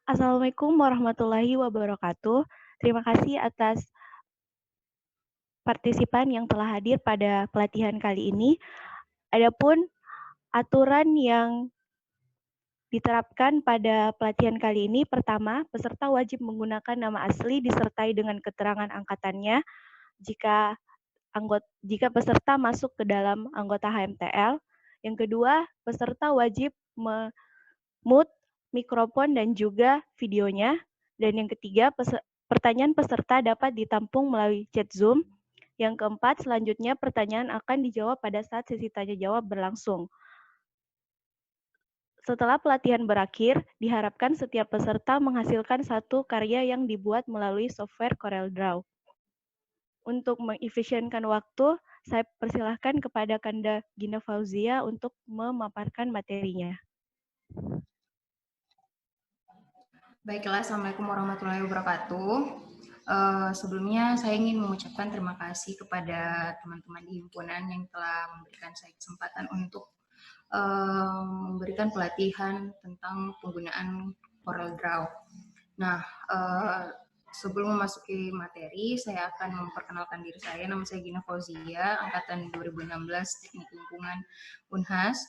Assalamualaikum warahmatullahi wabarakatuh. Terima kasih atas partisipan yang telah hadir pada pelatihan kali ini. Adapun aturan yang diterapkan pada pelatihan kali ini, pertama, peserta wajib menggunakan nama asli disertai dengan keterangan angkatannya jika peserta masuk ke dalam anggota HMTL. Yang kedua, peserta wajib mute mikrofon dan juga videonya. Dan yang ketiga, pertanyaan peserta dapat ditampung melalui chat Zoom. Yang keempat, selanjutnya pertanyaan akan dijawab pada saat sesi tanya jawab berlangsung. Setelah pelatihan berakhir, diharapkan setiap peserta menghasilkan satu karya yang dibuat melalui software CorelDRAW. Untuk mengefisienkan waktu, saya persilahkan kepada Kanda Gina Fauzia untuk memaparkan materinya. Baiklah, Assalamualaikum warahmatullahi wabarakatuh. Sebelumnya saya ingin mengucapkan terima kasih kepada teman-teman di himpunan yang telah memberikan saya kesempatan untuk memberikan pelatihan tentang penggunaan CorelDRAW. Nah, sebelum memasuki materi, saya akan memperkenalkan diri saya. Nama saya Gina Fauzia, angkatan 2016 Teknik Lingkungan Unhas.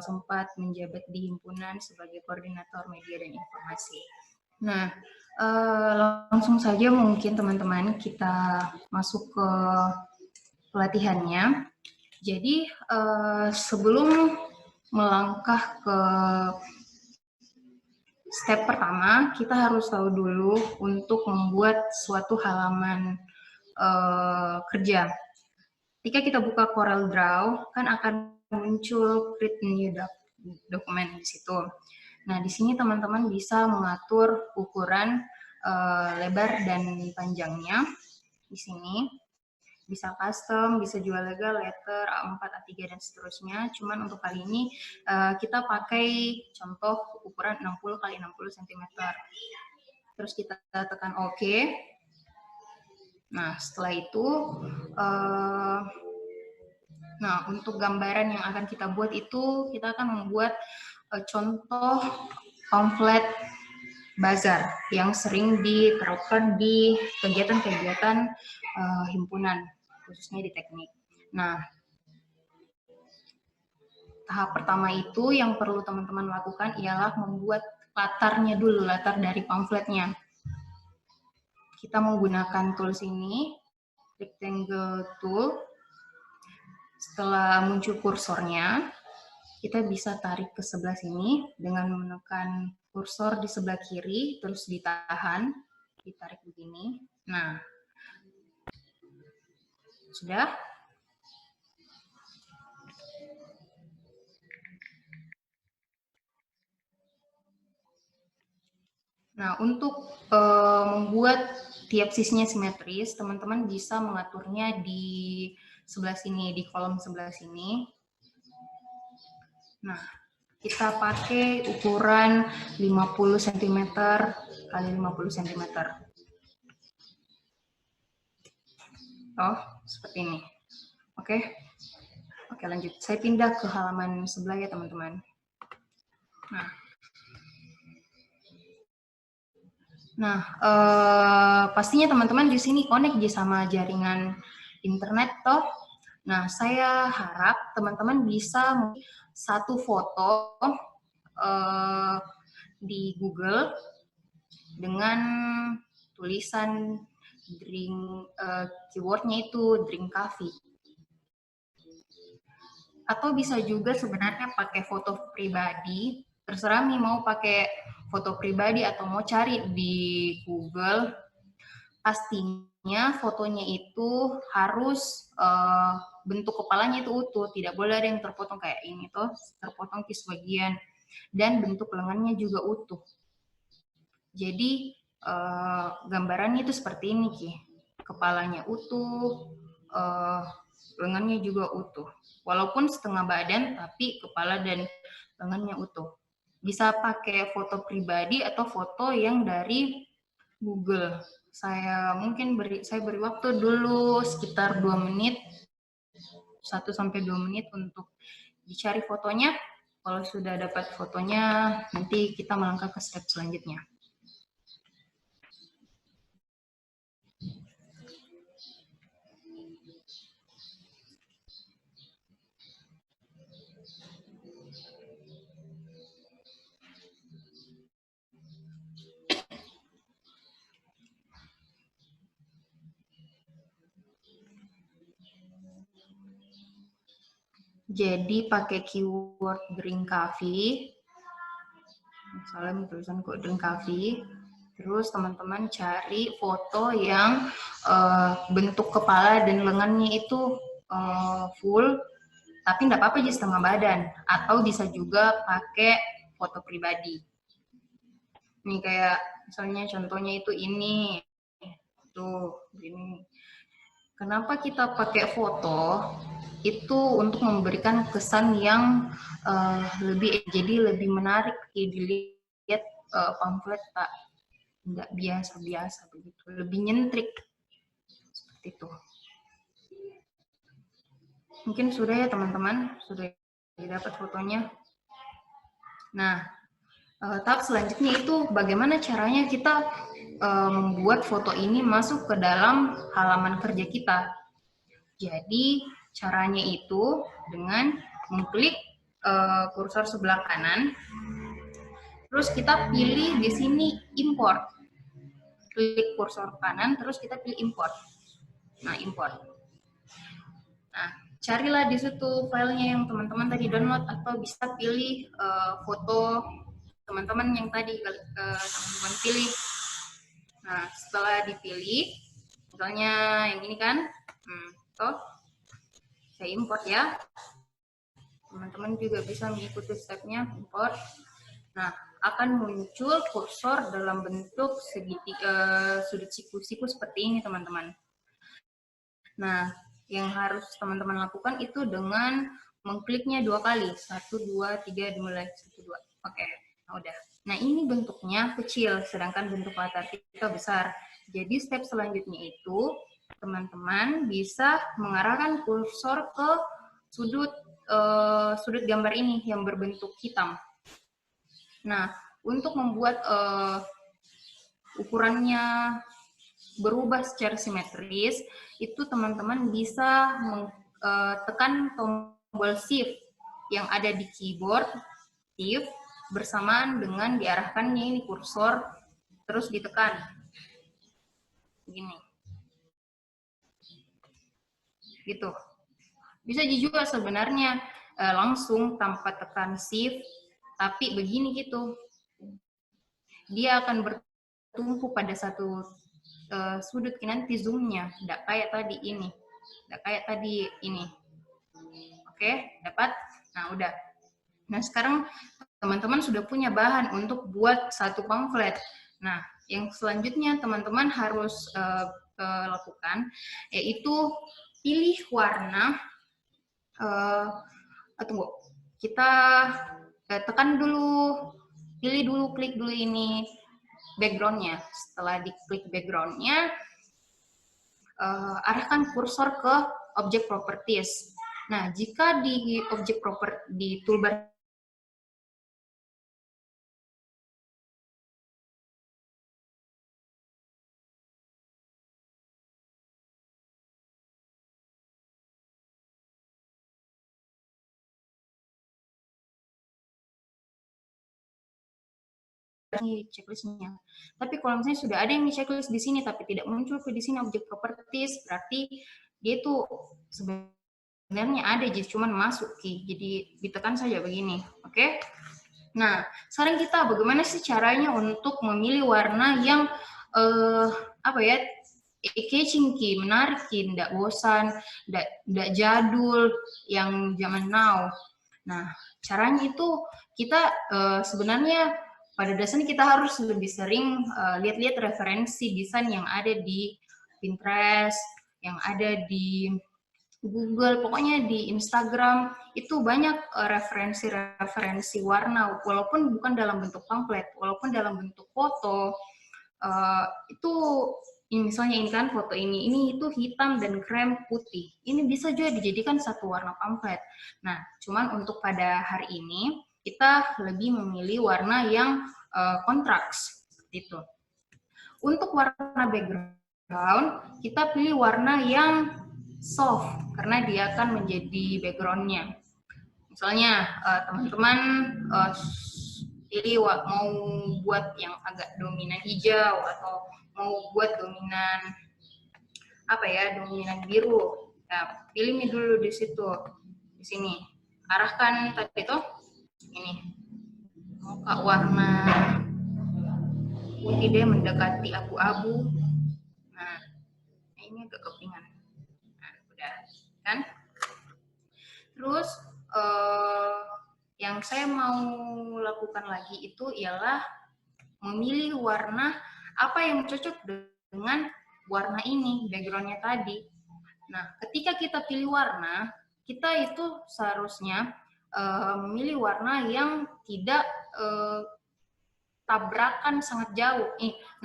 Sempat menjabat di himpunan sebagai koordinator media dan informasi. Nah, langsung saja mungkin teman-teman kita masuk ke pelatihannya. Jadi sebelum melangkah ke step pertama, kita harus tahu dulu untuk membuat suatu halaman kerja. Ketika kita buka CorelDRAW, kan akan muncul create new document di situ. Nah, di sini teman-teman bisa mengatur ukuran lebar dan panjangnya. Di sini bisa custom, bisa juga legal, letter, A4, A3, dan seterusnya. Cuman untuk kali ini kita pakai contoh ukuran 60 x 60 cm. Terus kita tekan OK. Nah, setelah itu, untuk gambaran yang akan kita buat itu, kita akan membuat contoh pamflet bazar yang sering diterapkan di kegiatan-kegiatan himpunan, khususnya di teknik. Nah, tahap pertama itu yang perlu teman-teman lakukan ialah membuat latarnya dulu, latar dari pamfletnya. Kita menggunakan tools ini, rectangle tool. Setelah muncul kursornya, kita bisa tarik ke sebelah sini dengan menekan kursor di sebelah kiri, terus ditahan, ditarik begini. Nah, sudah. Nah, untuk membuat tiap sisinya simetris, teman-teman bisa mengaturnya di sebelah sini, di kolom sebelah sini. Nah, kita pakai ukuran 50 cm kali 50 cm. Oh, seperti ini. Oke. Oke, lanjut. Saya pindah ke halaman sebelah ya, teman-teman. Nah, pastinya teman-teman di sini connect sama jaringan internet toh. Nah, saya harap teman-teman bisa satu foto di Google dengan tulisan drink, keywordnya itu drink coffee. Atau bisa juga sebenarnya pakai foto pribadi, terserah nih mau pakai foto pribadi atau mau cari di Google. Pastinya fotonya itu harus bentuk kepalanya itu utuh, tidak boleh ada yang terpotong kayak ini tuh, terpotong ke sebagian, dan bentuk lengannya juga utuh. Jadi gambarannya itu seperti ini Ki, kepalanya utuh, lengannya juga utuh, walaupun setengah badan tapi kepala dan lengannya utuh. Bisa pakai foto pribadi atau foto yang dari Google. Saya beri waktu dulu sekitar 2 menit, 1 sampai 2 menit untuk dicari fotonya. Kalau sudah dapat fotonya, nanti kita melangkah ke step selanjutnya. Jadi pakai keyword drink coffee. Misalnya tulisan kok drink coffee. Terus teman-teman cari foto yang bentuk kepala dan lengannya itu full, tapi nggak apa-apa jadi setengah badan. Atau bisa juga pakai foto pribadi. Nih kayak misalnya contohnya itu ini. Tuh, gini. Kenapa kita pakai foto? Itu untuk memberikan kesan yang jadi lebih menarik dilihat pamflet tak nggak biasa-biasa begitu, lebih nyentrik seperti itu. Mungkin sudah ya teman-teman, sudah dapat fotonya. Nah, tahap selanjutnya itu bagaimana caranya kita membuat foto ini masuk ke dalam halaman kerja kita. Jadi caranya itu dengan mengklik kursor sebelah kanan, terus kita pilih di sini import. Klik kursor kanan, terus kita pilih import. Nah, import. Nah, carilah di situ filenya yang teman-teman tadi download, atau bisa pilih foto teman-teman yang tadi teman-teman pilih. Nah, setelah dipilih, misalnya yang ini kan, saya import ya. Teman-teman juga bisa mengikuti stepnya import. Nah, akan muncul kursor dalam bentuk sudut siku-siku seperti ini, teman-teman. Nah, yang harus teman-teman lakukan itu dengan mengkliknya 2 kali. 1, 2, 3, dimulai. 1, 2. Oke, nah udah. Nah, ini bentuknya kecil, sedangkan bentuk latar kita besar. Jadi, step selanjutnya itu, teman-teman bisa mengarahkan kursor ke sudut gambar ini yang berbentuk hitam. Nah, untuk membuat ukurannya berubah secara simetris, itu teman-teman bisa tekan tombol Shift yang ada di keyboard, Shift, bersamaan dengan diarahkannya ini kursor, terus ditekan. Begini. Gitu. Bisa juga sebenarnya langsung tanpa tekan Shift, tapi begini gitu. Dia akan bertumpu pada satu sudut, nanti zoomnya tidak kayak tadi ini, tidak kayak tadi ini. Oke, dapat? Nah, udah. Nah, sekarang teman-teman sudah punya bahan untuk buat satu pamflet. Nah, yang selanjutnya teman-teman harus lakukan, yaitu pilih warna. Tunggu, kita tekan dulu, pilih dulu, klik dulu ini background-nya. Setelah diklik background-nya, arahkan kursor ke object properties. Nah, jika di object property di toolbar checklistnya. Tapi kalau misalnya sudah ada yang di checklist di sini tapi tidak muncul di sini object properties, berarti dia itu sebenarnya ada, jadi cuman masuk jadi ditekan saja begini, oke? Nah, sekarang kita bagaimana sih caranya untuk memilih warna yang catching menarik tidak bosan, tidak jadul, yang zaman now. Nah, caranya itu kita sebenarnya pada dasarnya kita harus lebih sering lihat-lihat referensi desain yang ada di Pinterest, yang ada di Google, pokoknya di Instagram, itu banyak referensi-referensi warna, walaupun bukan dalam bentuk pamflet, walaupun dalam bentuk foto. Itu misalnya ini kan foto ini itu hitam dan krem putih. Ini bisa juga dijadikan satu warna pamflet. Nah, cuman untuk pada hari ini, kita lebih memilih warna yang kontras gitu. Untuk warna background, kita pilih warna yang soft karena dia akan menjadi backgroundnya. Misalnya teman-teman pilih mau buat yang agak dominan hijau atau mau buat dominan dominan biru. Nah, pilih dulu di situ, di sini. Arahkan tadi tuh ini. Mau ke warna putih deh mendekati abu-abu. Nah, ini agak kepingan. Nah, udah kan? Terus yang saya mau lakukan lagi itu ialah memilih warna apa yang cocok dengan warna ini, backgroundnya tadi. Nah, ketika kita pilih warna, kita itu seharusnya memilih warna yang tidak tabrakan sangat jauh.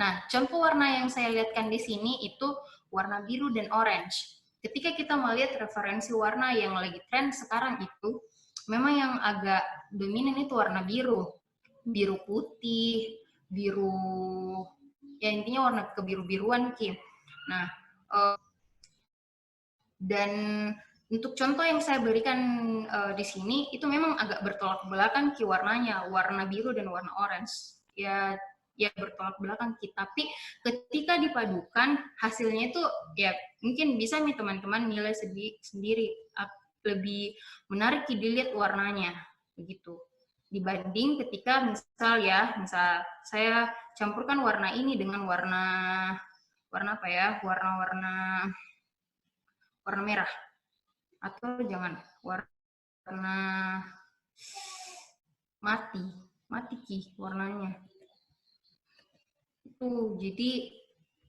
Nah, contoh warna yang saya lihatkan di sini itu warna biru dan orange. Ketika kita melihat referensi warna yang lagi tren sekarang itu, memang yang agak dominan itu warna biru. Biru putih, biru, ya intinya warna kebiru-biruan, Kim. Nah, dan untuk contoh yang saya berikan di sini, itu memang agak bertolak belakang Ki warnanya, warna biru dan warna orange. Ya bertolak belakang Ki, tapi ketika dipadukan, hasilnya itu ya mungkin bisa nih teman-teman nilai sendiri, lebih menarik dilihat warnanya, begitu. Dibanding ketika misal saya campurkan warna ini dengan warna apa ya, warna merah, atau jangan warna mati Ki warnanya itu. Jadi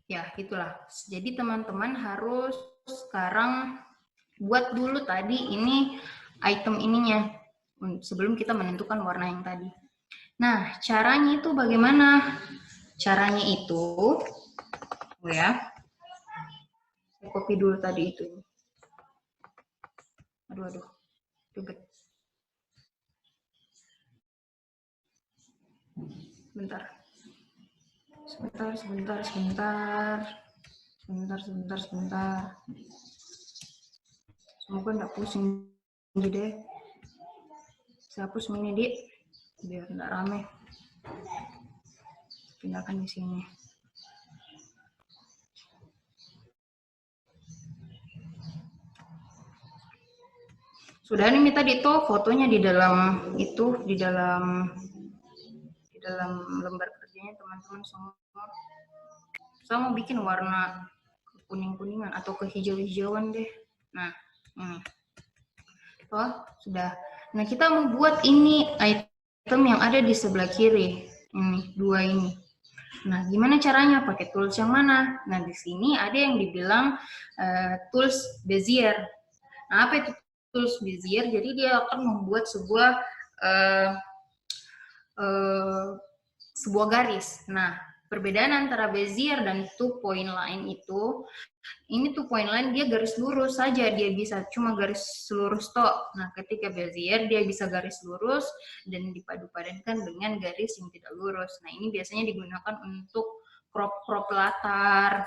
ya itulah, jadi teman-teman harus sekarang buat dulu tadi ini item ininya sebelum kita menentukan warna yang tadi. Nah, caranya itu bagaimana? Caranya itu ya, saya copy dulu tadi itu. Aduh, ribet. Sebentar. Semoga nggak pusing deh. Saya hapus ini, Dik, biar nggak rame. Pindahkan di sini. Sudah nih tadi tuh fotonya di dalam lembar kerjanya teman-teman semua. Saya mau bikin warna kuning-kuningan atau kehijau-hijauan deh. Nah, ini. Sudah. Nah, kita mau buat ini item yang ada di sebelah kiri. Ini, dua ini. Nah, gimana caranya? Pakai tools yang mana? Nah, di sini ada yang dibilang tools Bezier. Nah, apa itu tools Bezier? Jadi dia akan membuat sebuah garis. Nah, perbedaan antara Bezier dan two point line itu, ini two point line dia garis lurus saja, dia bisa cuma garis lurus tok. Nah, ketika Bezier dia bisa garis lurus dan dipadu-padankan dengan garis yang tidak lurus. Nah, ini biasanya digunakan untuk crop latar.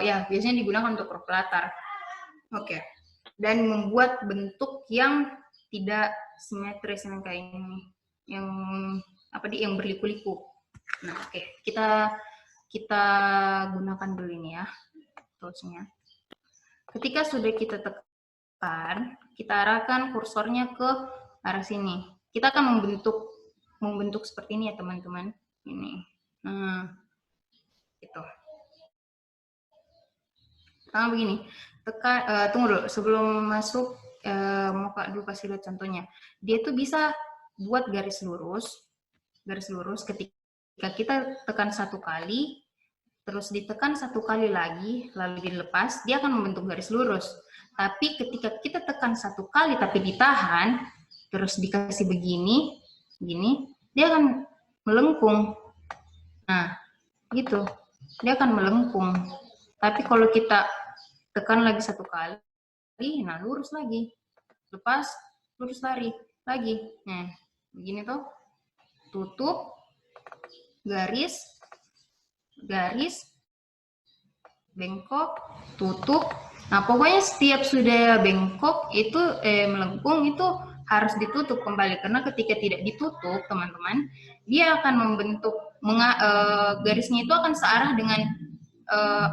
Ya, biasanya digunakan untuk crop latar. Oke. Dan membuat bentuk yang tidak simetris yang kayak ini, yang berliku-liku. Nah, oke, kita gunakan dulu ini ya toolsnya. Ketika sudah kita tekan, kita arahkan kursornya ke arah sini. Kita akan membentuk seperti ini ya teman-teman. Ini, nah, gitu. Nah, begini. Tunggu dulu sebelum masuk. Mau Kak dulu kasih lihat contohnya. Dia tuh bisa buat garis lurus ketika kita tekan satu kali, terus ditekan satu kali lagi, lalu dilepas, dia akan membentuk garis lurus. Tapi ketika kita tekan satu kali tapi ditahan, terus dikasih begini, dia akan melengkung. Nah, gitu. Dia akan melengkung. Tapi kalau kita tekan lagi satu kali, nah lurus lagi. Lepas, lurus lari lagi. Nah, Begini tuh, tutup, garis, garis, bengkok, tutup. Nah, pokoknya setiap sudah bengkok itu melengkung itu harus ditutup kembali, karena ketika tidak ditutup, teman-teman, dia akan membentuk garisnya itu akan searah dengan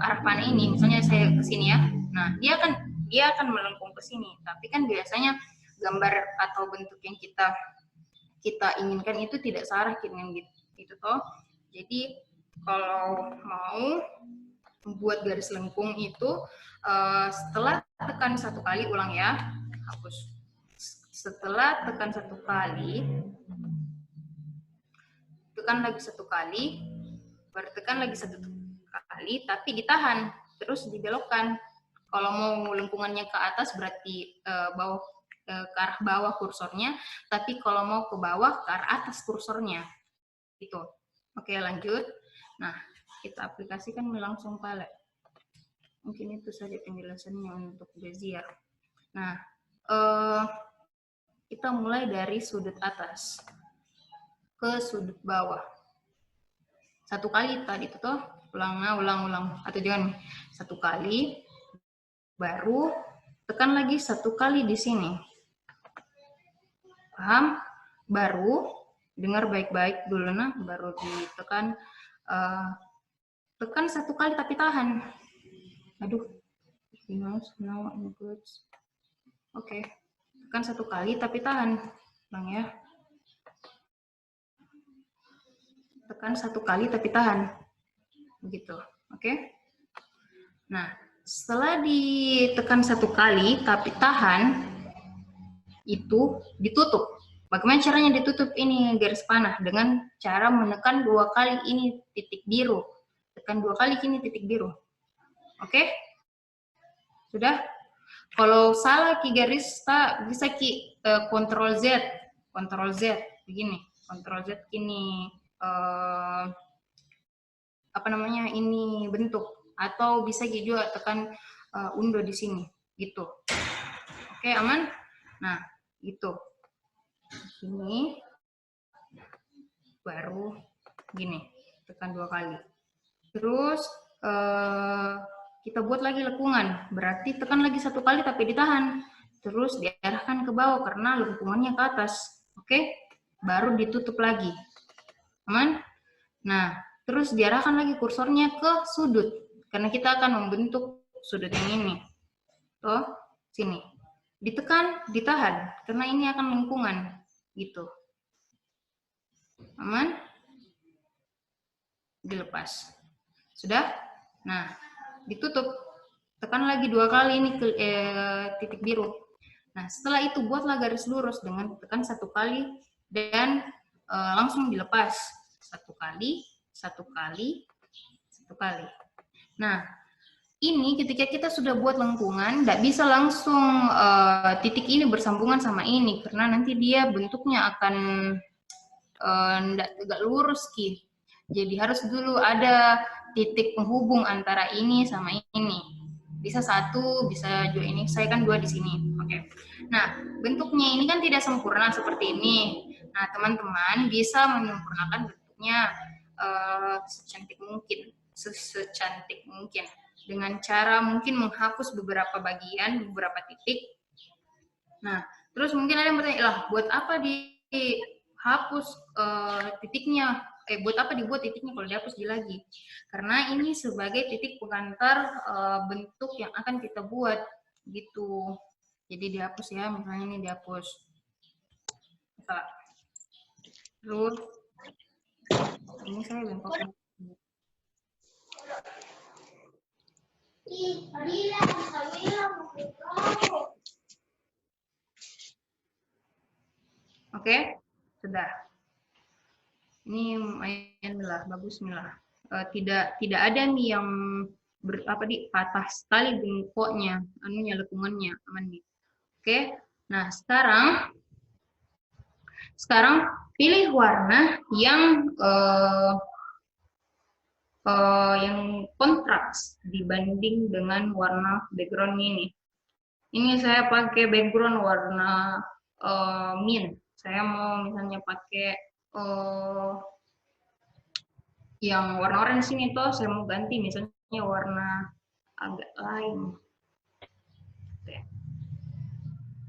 arah panah ini. Misalnya saya ke sini ya. Nah, dia akan melengkung ke sini. Tapi kan biasanya gambar atau bentuk yang kita inginkan itu tidak searah dengan gitu toh. Jadi kalau mau membuat garis lengkung itu setelah tekan satu kali, ulang ya, hapus. Setelah tekan satu kali, tekan lagi satu kali, baru tekan lagi satu kali, tapi ditahan, terus dibelokkan. Kalau mau lengkungannya ke atas berarti ke arah bawah kursornya, tapi kalau mau ke bawah ke arah atas kursornya. Itu. Oke, lanjut. Nah, kita aplikasikan langsung palet. Mungkin itu saja penjelasannya untuk bezier. Nah, kita mulai dari sudut atas ke sudut bawah. Satu kali tadi itu toh, ulang. Atau jangan satu kali, baru tekan lagi satu kali di sini. Paham? Baru dengar baik-baik dulu, nah, baru ditekan, tekan satu kali tapi tahan. Aduh, oke, tekan satu kali tapi tahan, bang ya. Tekan satu kali tapi tahan, begitu, oke. Nah, setelah ditekan satu kali tapi tahan, itu ditutup. Bagaimana caranya ditutup ini garis panah? Dengan cara menekan dua kali ini titik biru. Tekan dua kali ini titik biru. Oke? Sudah? Kalau salah ki garis, tak bisa ki Ctrl Z. Ctrl Z, begini. Ctrl Z ini, apa namanya, ini bentuk. Atau bisa ki juga tekan undo di sini. Gitu. Oke, aman? Nah, gitu. Ini baru gini, tekan dua kali. Terus kita buat lagi lengkungan, berarti tekan lagi satu kali tapi ditahan, terus diarahkan ke bawah karena lengkungannya ke atas. Oke, baru ditutup lagi, aman. Nah, terus diarahkan lagi kursornya ke sudut karena kita akan membentuk sudut yang ini. Tuh, sini ditekan, ditahan karena ini akan lengkungan gitu. Aman? Dilepas. Sudah? Nah, ditutup. Tekan lagi dua kali ini ke titik biru. Nah, setelah itu buatlah garis lurus dengan tekan satu kali dan langsung dilepas. Satu kali, satu kali, satu kali. Nah, ini ketika kita sudah buat lengkungan, tidak bisa langsung titik ini bersambungan sama ini, karena nanti dia bentuknya akan tidak tegak lurus ki. Jadi harus dulu ada titik penghubung antara ini sama ini. Bisa satu, bisa dua, ini saya kan dua di sini. Oke. Nah, bentuknya ini kan tidak sempurna seperti ini. Nah, teman-teman bisa menyempurnakan bentuknya secantik mungkin dengan cara mungkin menghapus beberapa bagian, beberapa titik. Nah, terus mungkin ada yang bertanya, lah buat apa dihapus titiknya? Buat apa dibuat titiknya kalau dihapus lagi? Karena ini sebagai titik pengantar bentuk yang akan kita buat gitu. Jadi dihapus ya, misalnya ini dihapus. Terus ini saya bengkok. Oke, sudah. Ini lumayan lah, bagus nih lah. Tidak ada nih yang patah sekali bengkoknya, lengkungannya, aman nih. Oke, nah sekarang pilih warna yang kontras dibanding dengan warna background ini. Ini saya pakai background warna mint Saya mau misalnya pakai yang warna oranye sini toh, saya mau ganti misalnya warna agak lain. Oke.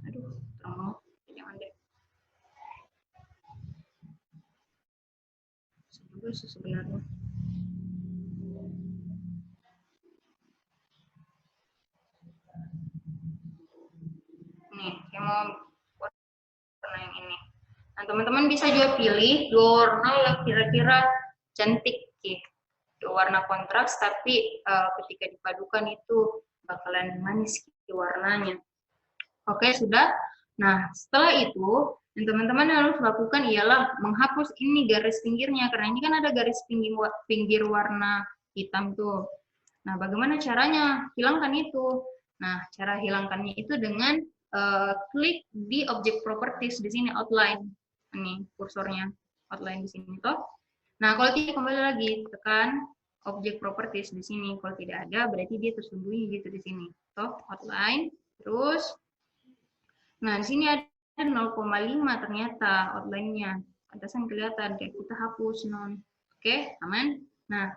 Aduh, terang jangan deh. Juga sih sebenarnya. Nih, saya mau warna yang ini. Nah, teman-teman bisa juga pilih dua warna yang kira-kira cantik, dua warna kontras, tapi ketika dipadukan itu bakalan manis warnanya. Oke, sudah. Nah, setelah itu, yang teman-teman harus lakukan ialah menghapus ini garis pinggirnya, karena ini kan ada garis pinggir warna hitam tuh. Nah, bagaimana caranya? Hilangkan itu. Nah, cara hilangkannya itu dengan klik di object properties di sini outline. Ini kursornya outline di sini toh. Nah, kalau tidak kembali lagi tekan object properties di sini. Kalau tidak ada berarti dia tersembunyi gitu di sini. Toh outline. Terus nah, di sini ada 0,5 ternyata outline-nya. Pantasan kelihatan kayak kita hapus non. Oke, aman. Nah,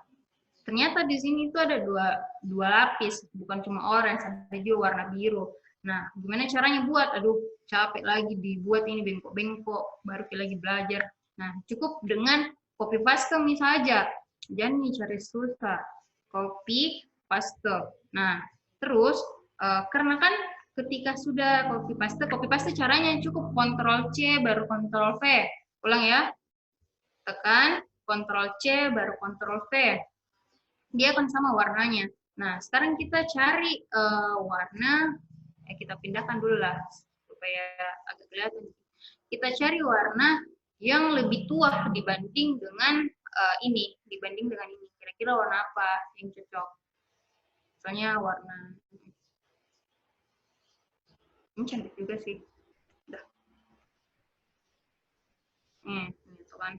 ternyata di sini itu ada dua lapis, bukan cuma orange, ada juga warna biru. Nah, gimana caranya buat? Aduh, capek lagi dibuat ini bengkok-bengkok, baru lagi belajar. Nah, cukup dengan copy paste saja. Jangan cari susah. Copy paste. Nah, terus karena kan ketika sudah copy paste caranya cukup Ctrl C baru Ctrl V. Ulang ya. Tekan Ctrl C baru Ctrl V. Dia akan sama warnanya. Nah, sekarang kita cari warna, kita pindahkan dulu lah supaya agak kelihatan. Kita cari warna yang lebih tua dibanding dengan ini, dibanding dengan ini. Kira-kira warna apa yang cocok? Misalnya warna ini cantik juga sih. Udah. Ini tuh kan.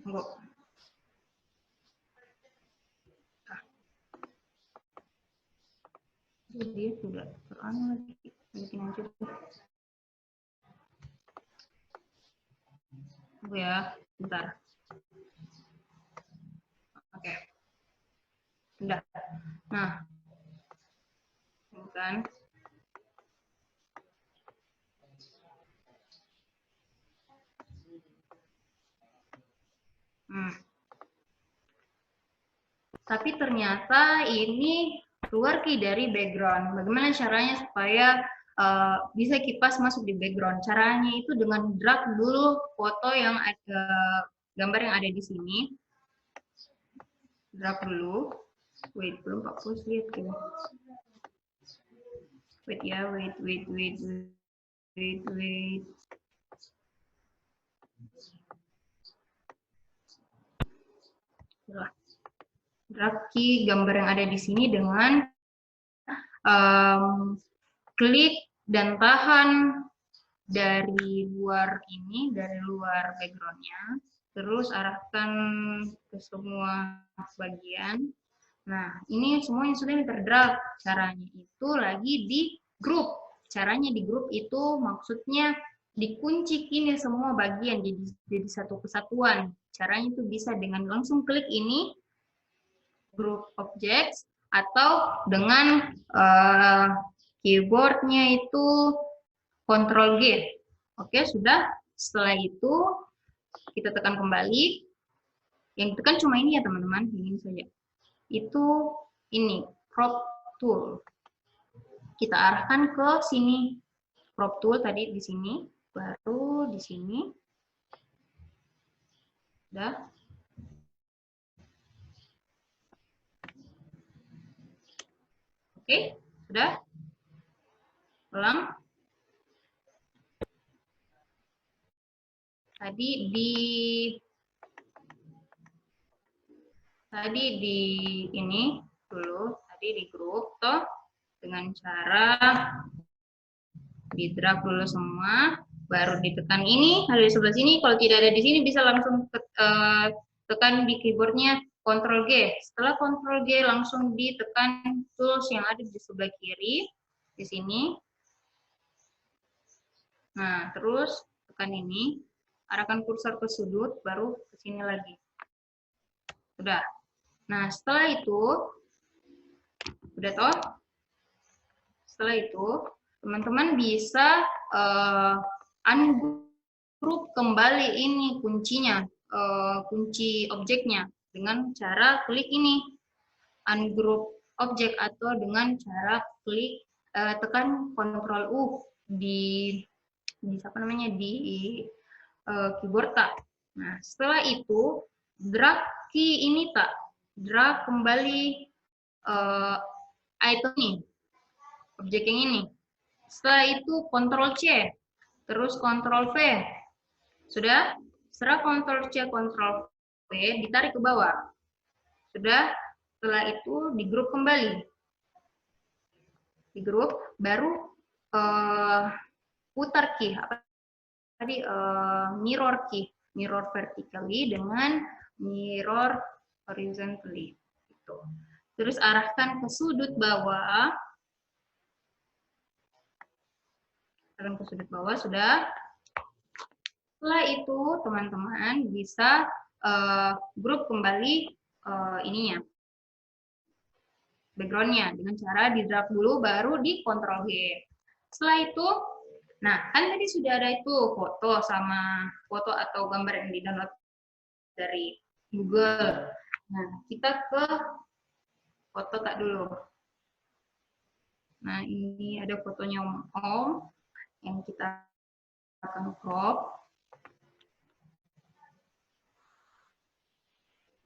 Enggak. Dia sudah terang lagi. Bikin aja. Tunggu ya, bentar. Oke. Udah. Nah, kan. Tapi ternyata ini keluar dari background. Bagaimana caranya supaya bisa kipas masuk di background? Caranya itu dengan drag dulu foto yang ada, gambar yang ada di sini. Drag dulu. Wait, belum Pak Pus lihat gitu. Wait ya, wait. Drag key gambar yang ada di sini dengan klik dan tahan dari luar ini, dari luar backgroundnya, terus arahkan ke semua bagian. Nah, ini semuanya sudah terdrag. Caranya itu lagi di grup. Caranya di grup itu maksudnya dikunci ini semua bagian jadi satu kesatuan. Caranya itu bisa dengan langsung klik ini, group objects, atau dengan keyboardnya itu Ctrl G. Oke, sudah. Setelah itu kita tekan kembali. Yang ditekan cuma ini ya teman-teman, ini saja. Itu ini crop tool. Kita arahkan ke sini. Crop tool tadi di sini, baru di sini. Udah. Oke, sudah. Ulang. Tadi tadi di ini dulu, tadi di grup toh, dengan cara di drag dulu semua, baru ditekan ini, ada di sebelah sini. Kalau tidak ada di sini bisa langsung tekan di keyboardnya Ctrl G. Setelah Ctrl G langsung ditekan tools yang ada di sebelah kiri di sini. Nah, terus tekan ini, arahkan kursor ke sudut, baru ke sini lagi. Sudah. Nah, setelah itu, udah toh? Setelah itu, teman-teman bisa ungroup kembali ini kuncinya, kunci objeknya dengan cara klik ini, ungroup objek, atau dengan cara klik tekan Ctrl U di apa namanya di keyboard tak. Nah, setelah itu drag key ini tak, drag kembali item ini, objek yang ini. Setelah itu Ctrl C, terus Ctrl V. Sudah? Setelah Ctrl C, Ctrl V, ditarik ke bawah. Sudah? Setelah itu di grup kembali. Di grup, baru putar key. Apa tadi? Mirror key. Mirror vertically dengan mirror horizontally. Gitu. Terus arahkan ke sudut bawah. Arahkan ke sudut bawah, sudah. Setelah itu, teman-teman bisa grup kembali ininya, backgroundnya, dengan cara di drag dulu, baru di Ctrl G. Setelah itu, nah kan tadi sudah ada itu foto sama foto atau gambar yang di-download dari Google. Nah, kita ke foto tak dulu. Nah, ini ada fotonya Om yang kita akan crop.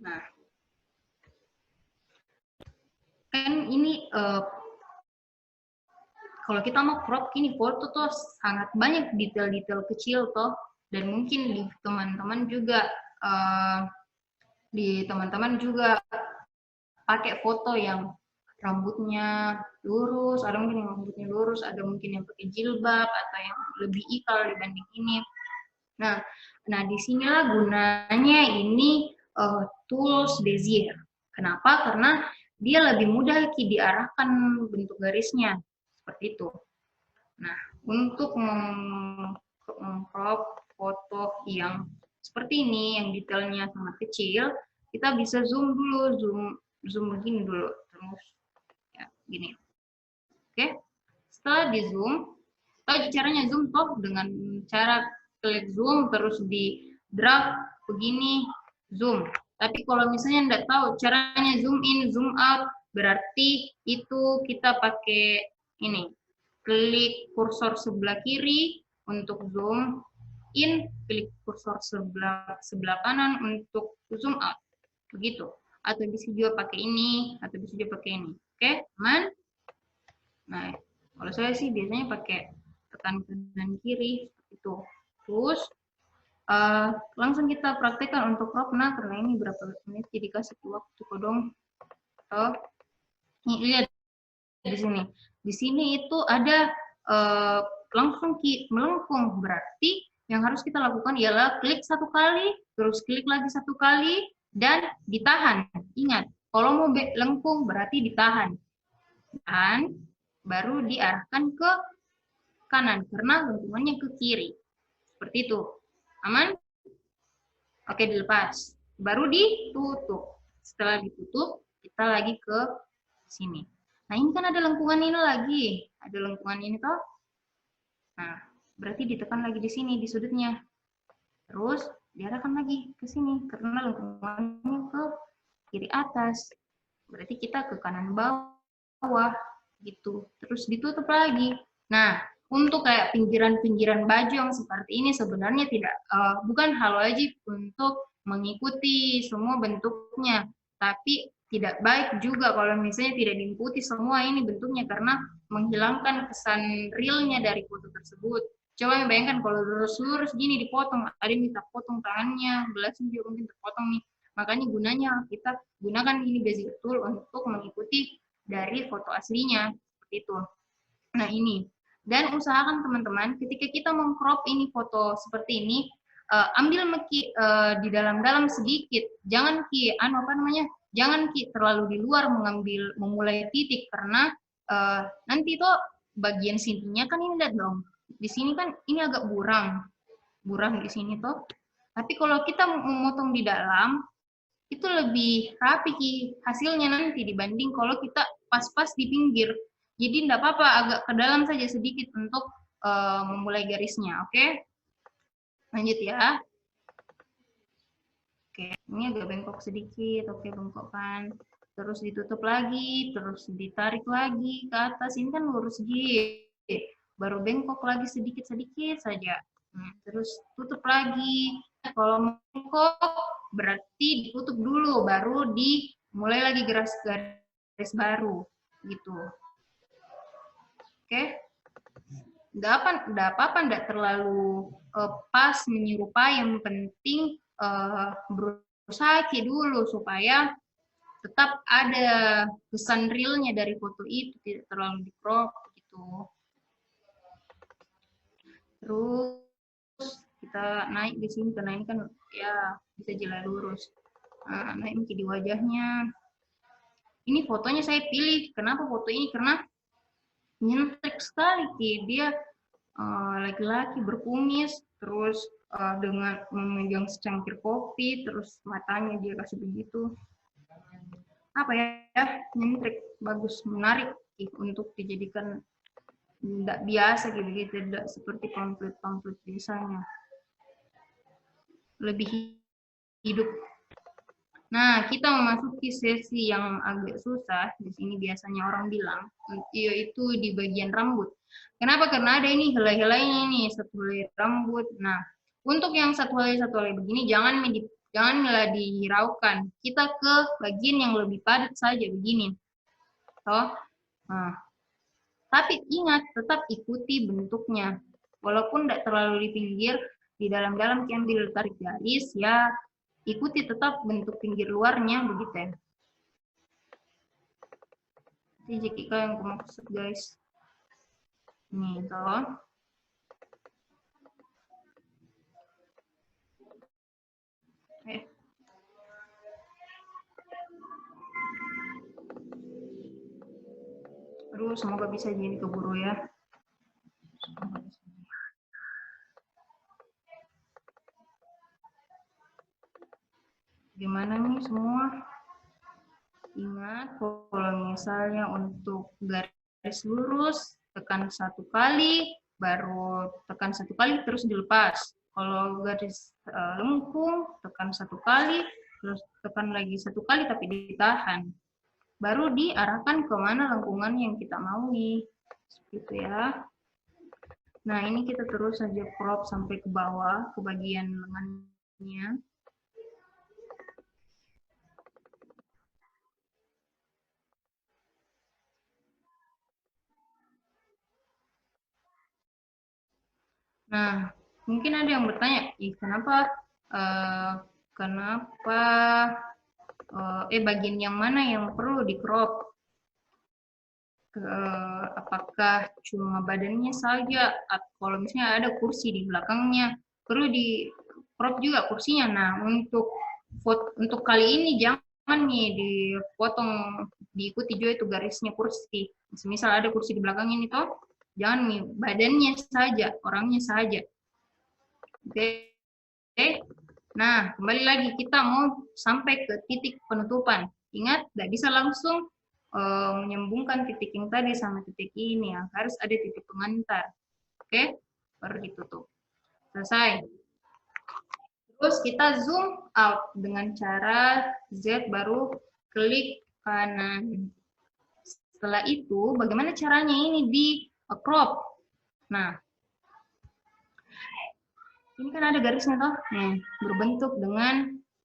Nah, kan ini kalau kita mau crop ini foto tuh sangat banyak detail-detail kecil toh, dan mungkin di teman-teman juga pakai foto yang rambutnya lurus, ada mungkin yang rambutnya lurus, ada mungkin yang pakai jilbab atau yang lebih ikal dibanding ini. Nah disinilah gunanya ini tools Bezier. Kenapa? Karena dia lebih mudah diarahkan bentuk garisnya seperti itu. Nah, untuk mengcrop foto yang seperti ini, yang detailnya sangat kecil, kita bisa zoom dulu, zoom begini dulu, terus ya gini. Oke, setelah di zoom, caranya zoom toh dengan cara klik zoom terus di drag begini zoom. Tapi kalau misalnya enggak tahu caranya zoom in, zoom out, berarti itu kita pakai ini, klik kursor sebelah kiri untuk zoom in, klik kursor sebelah kanan untuk zoom out, begitu. Atau bisa juga pakai ini, atau bisa juga pakai ini. Oke, aman? Nah, kalau saya sih biasanya pakai tekan kanan kiri seperti itu. Terus langsung kita praktekkan untuk crop. Nah, karena ini berapa menit, jadi kasih waktu kodong. Nih, lihat di sini. Di sini itu ada langsung melengkung, berarti yang harus kita lakukan ialah klik satu kali, terus klik lagi satu kali, dan ditahan. Ingat, kalau mau lengkung berarti ditahan. Dan baru diarahkan ke kanan, karena lengkungannya ke kiri. Seperti itu. Aman? Oke, dilepas. Baru ditutup. Setelah ditutup, kita lagi ke sini. Nah, ini kan ada lengkungan ini lagi. Ada lengkungan ini toh. Nah, berarti ditekan lagi di sini, di sudutnya. Terus, diarahkan lagi ke sini, karena lengkungannya ke kiri atas. Berarti kita ke kanan bawah, gitu. Terus ditutup lagi. Nah, untuk kayak pinggiran-pinggiran baju yang seperti ini sebenarnya bukan hal wajib untuk mengikuti semua bentuknya, tapi tidak baik juga kalau misalnya tidak diikuti semua ini bentuknya, karena menghilangkan kesan realnya dari foto tersebut. Coba bayangkan kalau lurus-lurus gini dipotong, ada yang minta potong tangannya, belasnya juga mungkin terpotong nih. Makanya gunanya kita gunakan ini bezier tool untuk mengikuti dari foto aslinya seperti itu. Nah ini, dan usahakan teman-teman ketika kita mengcrop ini foto seperti ini, ambil di dalam-dalam sedikit, jangan jangan terlalu di luar memulai titik, karena nanti tuh bagian sininya kan ini, lihat dong, di sini kan ini agak buram di sini tuh. Tapi kalau kita memotong di dalam, itu lebih rapi hasilnya nanti dibanding kalau kita pas-pas di pinggir. Jadi tidak apa-apa, agak ke dalam saja sedikit untuk memulai garisnya, oke? Lanjut ya. Oke, ini agak bengkok sedikit, oke, bengkokkan. Terus ditutup lagi, terus ditarik lagi ke atas, ini kan lurus G. Baru bengkok lagi sedikit-sedikit saja. Nah, terus tutup lagi. Kalau bengkok, berarti ditutup dulu, baru dimulai lagi garis baru, gitu. Oke? Nggak apa-apa, nggak terlalu pas menyerupai, yang penting berusaha dulu supaya tetap ada kesan realnya dari foto itu, tidak terlalu di crop gitu. Terus kita naik di sini, karena ini kan ya bisa jelas lurus. Nah, naik di wajahnya. Ini fotonya saya pilih, kenapa foto ini? Karena nyentek sekali dia laki-laki berkumis, terus dengan memegang secangkir kopi, terus matanya dia kasih begitu. Apa ya, nyentrik, bagus, menarik untuk dijadikan tidak biasa gitu, tidak seperti pamflet biasanya. Lebih hidup. Nah, kita memasuki sesi yang agak susah. Di sini biasanya orang bilang, yaitu di bagian rambut. Kenapa? Karena ada ini helai-helainya nih, satu helai rambut. Nah, untuk yang satu helai begini, jangan malah dihiraukan. Kita ke bagian yang lebih padat saja begini. Toh? Nah, tapi ingat, tetap ikuti bentuknya. Walaupun tidak terlalu di pinggir, di dalam-dalam ambil tarik garis, ya ikuti tetap bentuk pinggir luarnya begitu ya. Ini jika yang aku maksud guys. Nih toh. Aduh, semoga bisa jadi keburu ya. Gimana nih semua? Ingat, kalau misalnya untuk garis lurus, tekan satu kali, baru tekan satu kali, terus dilepas. Kalau garis lengkung, tekan satu kali, terus tekan lagi satu kali, tapi ditahan. Baru diarahkan ke mana lengkungan yang kita maui. Seperti itu ya. Nah, ini kita terus saja crop sampai ke bawah, ke bagian lengannya. Nah, mungkin ada yang bertanya, kenapa bagian yang mana yang perlu di crop? Apakah cuma badannya saja, atau kalau misalnya ada kursi di belakangnya, perlu di crop juga kursinya. Nah, untuk kali ini jangan nih dipotong, diikuti juga itu garisnya kursi. Misal ada kursi di belakang ini toh, jangan nih badannya saja, orangnya saja. Oke. Nah, kembali lagi kita mau sampai ke titik penutupan. Ingat, tidak bisa langsung menyambungkan titik yang tadi sama titik ini ya. Harus ada titik pengantar. Oke, baru ditutup. Selesai. Terus kita zoom out dengan cara Z, baru klik kanan. Setelah itu, bagaimana caranya ini di crop? Nah, ini kan ada garisnya toh, nih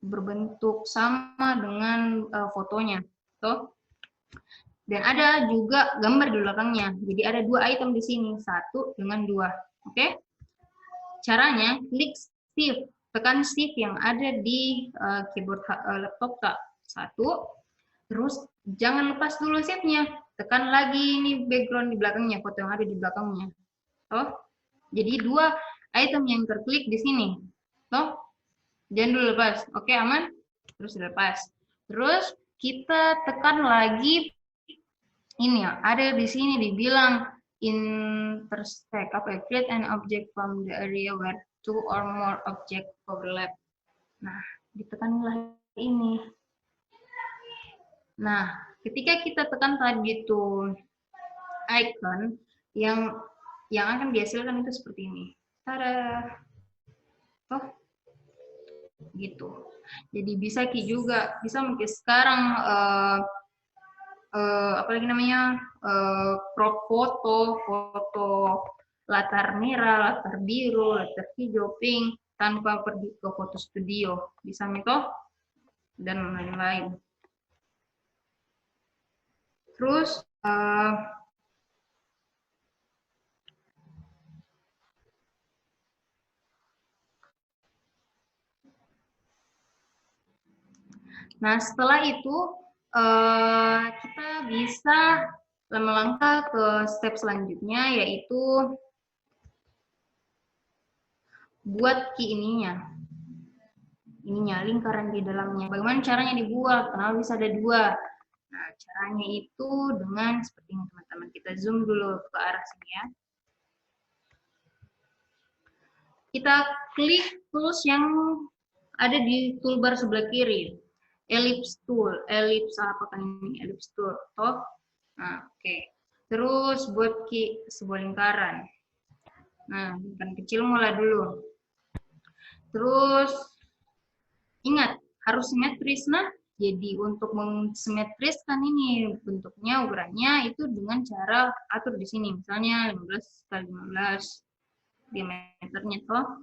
berbentuk sama dengan fotonya, toh. Dan ada juga gambar di belakangnya. Jadi ada dua item di sini, 1 dengan 2. Oke? Caranya klik shift tekan shift yang ada di keyboard laptop Kak. 1. Terus jangan lepas dulu shift-nya. Tekan lagi ini background di belakangnya, foto yang ada di belakangnya. Toh? Jadi 2 item yang terklik di sini. Toh? Jangan dulu lepas. Oke, aman? Terus dilepas. Terus kita tekan lagi ini ya, ada di sini dibilang intersect, create an object from the area where 2 or more object overlap. Nah, ditekanlah ini. Nah, ketika kita tekan tadi itu icon, yang akan dihasilkan itu seperti ini. Tada. Oh, gitu. Jadi bisa juga, bisa mungkin sekarang apalagi namanya crop foto latar merah, latar biru, latar hijau, pink tanpa pergi ke foto studio, bisa metoh dan lain-lain. Terus nah setelah itu kita bisa melangkah ke step selanjutnya, yaitu buat key ininya, lingkaran di dalamnya. Bagaimana caranya dibuat? Kenapa bisa ada 2? Nah, caranya itu dengan seperti ini teman-teman. Kita zoom dulu ke arah sini ya. Kita klik tools yang ada di toolbar sebelah kiri. Ellipse tool, apakah ini ellipse tool? Toh? Nah, oke. Terus buat sebuah lingkaran. Nah, lingkaran kecil mulai dulu. Terus ingat harus simetris. Nah, jadi untuk mensimetriskan ini bentuknya, ukurannya itu dengan cara atur di sini. Misalnya 15 kali 15 diameternya toh.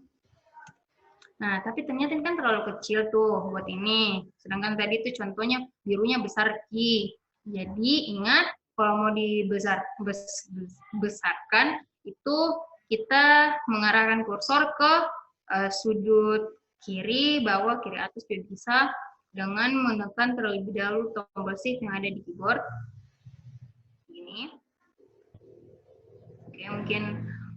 Nah, tapi ternyata ini kan terlalu kecil tuh buat ini. Sedangkan tadi itu contohnya birunya besar Ki. Jadi ingat kalau mau dibesarkan itu kita mengarahkan kursor ke sudut kiri, bawah, kiri atas juga bisa dengan menekan terlebih dahulu tombol shift yang ada di keyboard. Ini. Oke,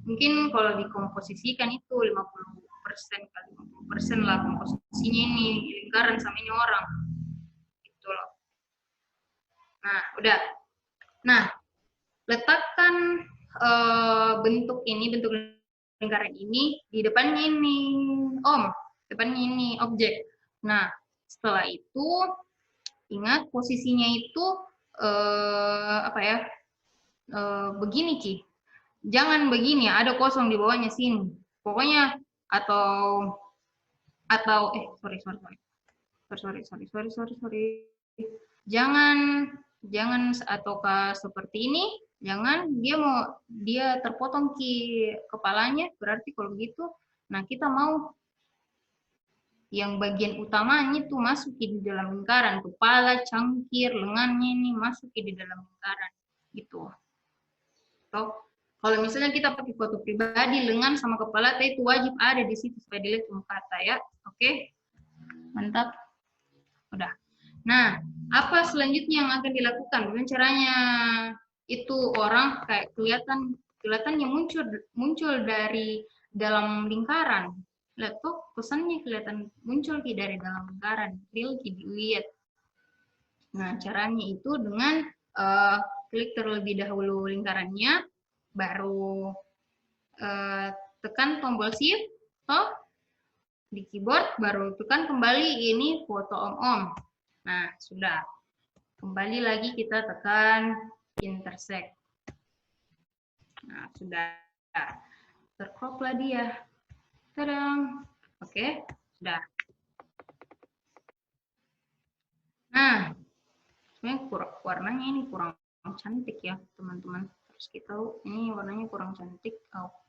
mungkin kalau dikomposisikan itu 50% kali 50% lah komposisinya ini lingkaran sama ini orang. Gitu loh. Nah, udah. Nah, letakkan bentuk lingkaran ini di depannya ini, depannya ini objek. Nah, setelah itu ingat posisinya itu begini Ki. Jangan begini, ada kosong di bawahnya sini. Pokoknya atau sorry. Jangan ataukah seperti ini, jangan dia terpotong Ki kepalanya, berarti kalau begitu nah kita mau yang bagian utamanya tuh masukin di dalam lingkaran, kepala, cangkir, lengannya ini masukin di dalam lingkaran gitu. Toh, kalau misalnya kita pakai foto pribadi, lengan sama kepala itu wajib ada di situ supaya dilihat kata ya. Oke, mantap. Udah. Nah, apa selanjutnya yang akan dilakukan? Bagaimana caranya? Itu orang kayak kelihatannya muncul dari dalam lingkaran. Lihat tuh pesannya kelihatan muncul dari dalam lingkaran. Real dilihat. Nah, caranya itu dengan klik terlebih dahulu lingkarannya, baru tekan tombol shift, toh di keyboard, baru tekan kembali ini foto om. Nah, sudah. Kembali lagi kita tekan intersect. Nah, sudah. Tercrop lah dia. Tadang. Oke, sudah. Nah, sebenarnya warnanya ini kurang cantik ya, teman-teman. Terus kita ini warnanya kurang cantik.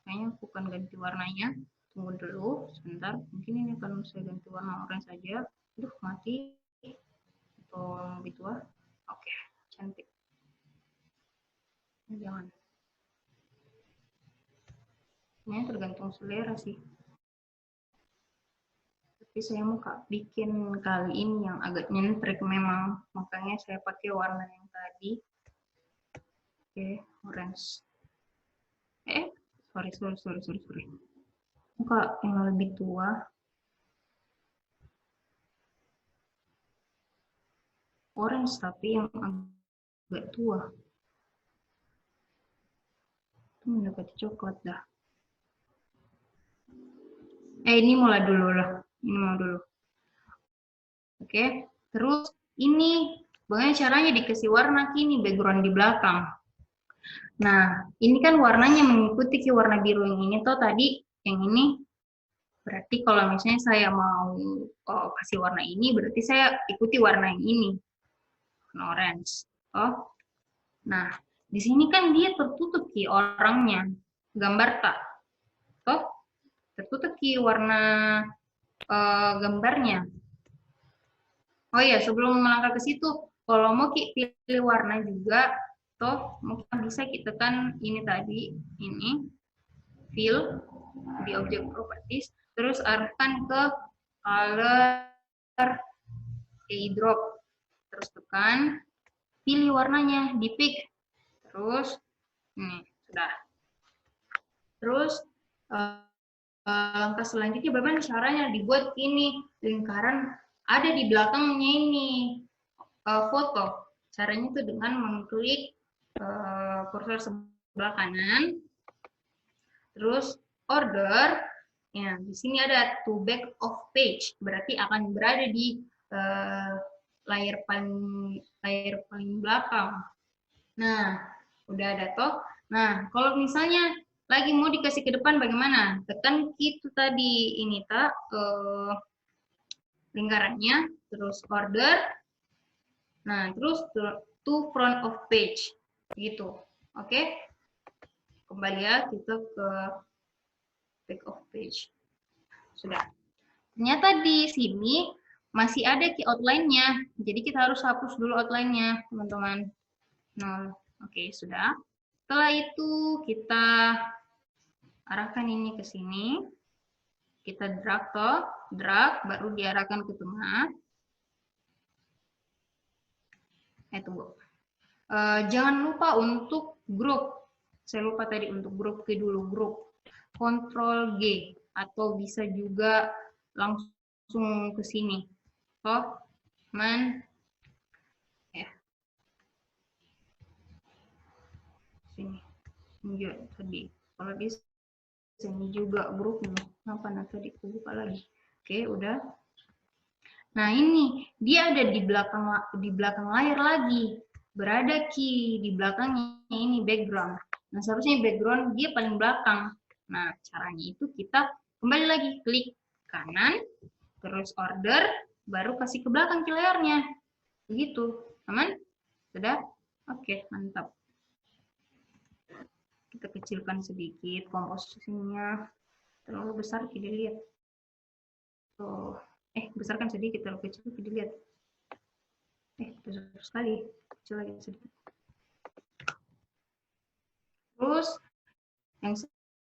Kayaknya bukan ganti warnanya. Tunggu dulu sebentar. Mungkin ini akan saya ganti warna orange saja. Aduh, mati. Atau lebih tua. Oke, cantik. Jangan. Ini tergantung selera sih. Tapi saya mau bikin kali ini yang agak nyentrik memang, makanya saya pakai warna yang tadi. Oke, orange. Sorry. Muka yang lebih tua. Orange tapi yang agak tua. Itu mendekati coklat dah. Ini mulai dulu lah. Ini mau dulu. Oke, terus ini bagaimana caranya dikasih warna kini background di belakang. Nah, ini kan warnanya mengikuti warna biru yang ini toh tadi, yang ini. Berarti kalau misalnya saya mau kasih warna ini, berarti saya ikuti warna yang ini. Warna orange. Oh. Nah, di sini kan dia tertutup orangnya. Gambar tak? Toh, tertutup warna gambarnya. Oh iya, sebelum melangkah ke situ, kalau mau pilih warna juga, toh mungkin bisa kita tekan ini tadi, ini fill di object properties, terus arahkan ke color eyedrop, terus tekan, pilih warnanya di pick, terus ini sudah. Terus langkah selanjutnya bagaimana caranya dibuat ini lingkaran ada di belakangnya ini foto. Caranya itu dengan mengklik kursor sebelah kanan, terus order. Ya, di sini ada to back of page, berarti akan berada di layar paling belakang. Nah, udah ada toh. Nah, kalau misalnya lagi mau dikasih ke depan bagaimana? Tekan itu tadi ini tak lingkarannya, terus order. Nah, terus to front of page gitu. Oke? Kembali ya kita ke back of page. Sudah. Ternyata di sini masih ada outline-nya. Jadi kita harus hapus dulu outline-nya, teman-teman. Nah, oke, sudah. Setelah itu kita arahkan ini ke sini. Kita drag baru diarahkan ke tengah. Tunggu. Jangan lupa untuk grup. Saya lupa tadi untuk grup ke dulu, grup. Ctrl G atau bisa juga langsung ke sini. Sini. Ini tadi. Kalau di sini juga grupnya. Kenapa tadi aku buka lagi? Oke, udah. Nah, ini dia ada di belakang layar lagi. Berada di belakangnya ini background. Nah, seharusnya background dia paling belakang. Nah, caranya itu kita kembali lagi klik kanan, terus order, baru kasih ke belakang layarnya. Begitu, teman? Sudah? Oke, mantap. Kita kecilkan sedikit komposisinya. Terlalu besar tidak lihat. Tuh. Besarkan sedikit, terlalu kecil tidak lihat. Besar sekali. Kecil lagi sedikit. Terus yang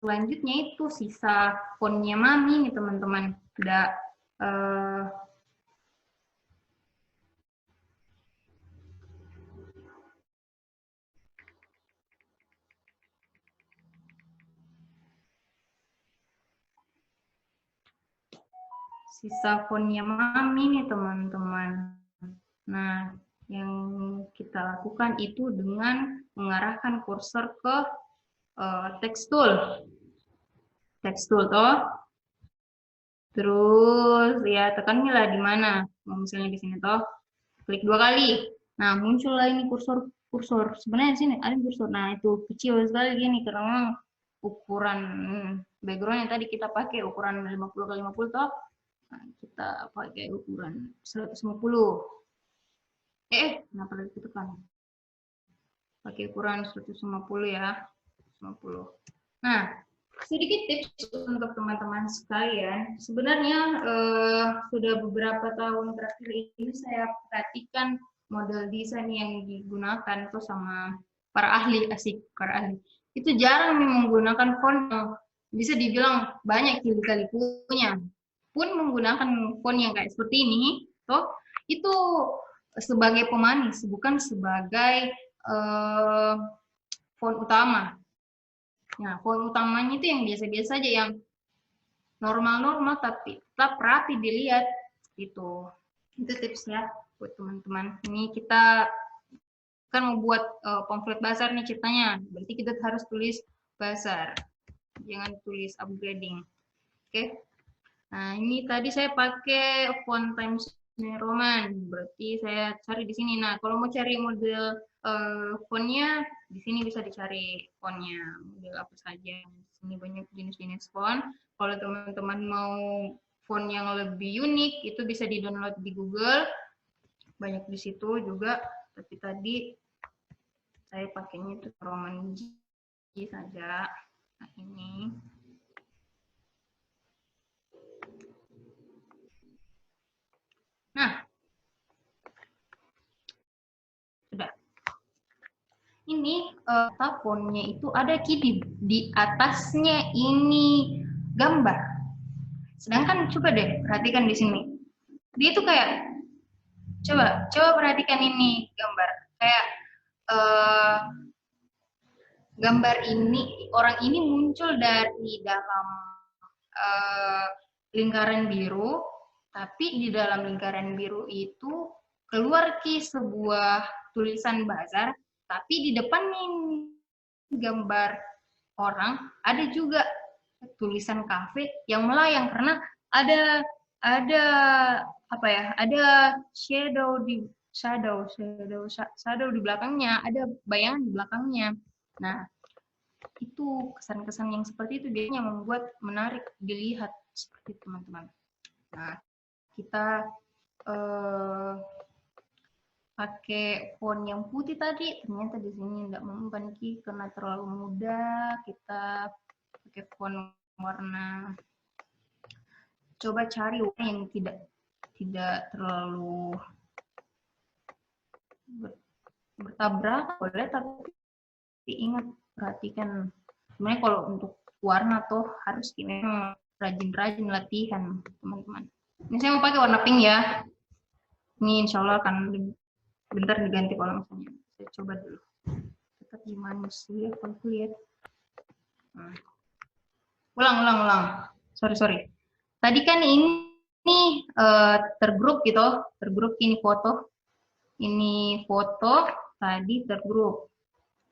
selanjutnya itu sisa fontnya Mami nih teman-teman. Udah sisa fontnya Mami nih teman-teman. Nah, yang kita lakukan itu dengan mengarahkan kursor ke text tool. Text tool toh. Terus ya tekanlah di mana. Misalnya di sini toh. Klik 2 kali. Nah, muncullah ini kursor. Sebenarnya di sini ada kursor. Nah, itu kecil sekali gini karena memang ukuran background yang tadi kita pakai ukuran 50 x 50 toh. Nah, kita pakai ukuran 150. Kenapa lagi tekan? Pakai ukuran 150 ya. 50. Nah, sedikit tips untuk teman-teman sekalian. Sebenarnya sudah beberapa tahun terakhir ini saya perhatikan model desain yang digunakan tuh sama para ahli, para ahli. Itu jarang menggunakan font yang bisa dibilang banyak kali punya. pun menggunakan font yang kayak seperti ini, toh itu sebagai pemanis, bukan sebagai font utama. Nah, font utamanya itu yang biasa-biasa aja, yang normal-normal tapi tetap rapi dilihat gitu. Itu tipsnya buat teman-teman. Ini kita kan mau buat pamflet bazar nih ceritanya, berarti kita harus tulis bazar, jangan tulis upgrading. Oke. Nah, ini tadi saya pakai font Times New Roman, berarti saya cari di sini. Nah, kalau mau cari model fontnya, di sini bisa dicari fontnya, model apa saja. Di sini banyak jenis-jenis font. Kalau teman-teman mau font yang lebih unik, itu bisa di-download di Google. Banyak di situ juga, tapi tadi saya pakainya itu Roman G saja. Nah, ini. Nah, sudah. Ini fontnya itu ada di atasnya ini gambar. Sedangkan coba deh perhatikan di sini. Dia itu kayak coba perhatikan ini gambar. Kayak gambar ini, orang ini muncul dari dalam lingkaran biru, tapi di dalam lingkaran biru itu keluar sebuah tulisan bazar, tapi di depan gambar orang ada juga tulisan kafe yang melayang karena ada apa ya, ada shadow di belakangnya, ada bayangan di belakangnya. Nah, itu kesan-kesan yang seperti itu biasanya membuat menarik dilihat seperti teman-teman. Nah, kita pakai font yang putih tadi, ternyata di sini tidak mempan karena terlalu mudah. Kita pakai font warna, coba cari warna yang tidak terlalu bertabrak boleh, tapi ingat perhatikan, sebenarnya kalau untuk warna tuh harus memang rajin-rajin latihan teman-teman. Ini saya mau pakai warna pink ya, ini insya Allah akan bentar diganti kalau misalnya. Saya coba dulu tetap gimana sih kalau lihat. Ulang. Sorry. Tadi kan ini tergrup gitu, tergrup ini foto. Ini foto tadi tergrup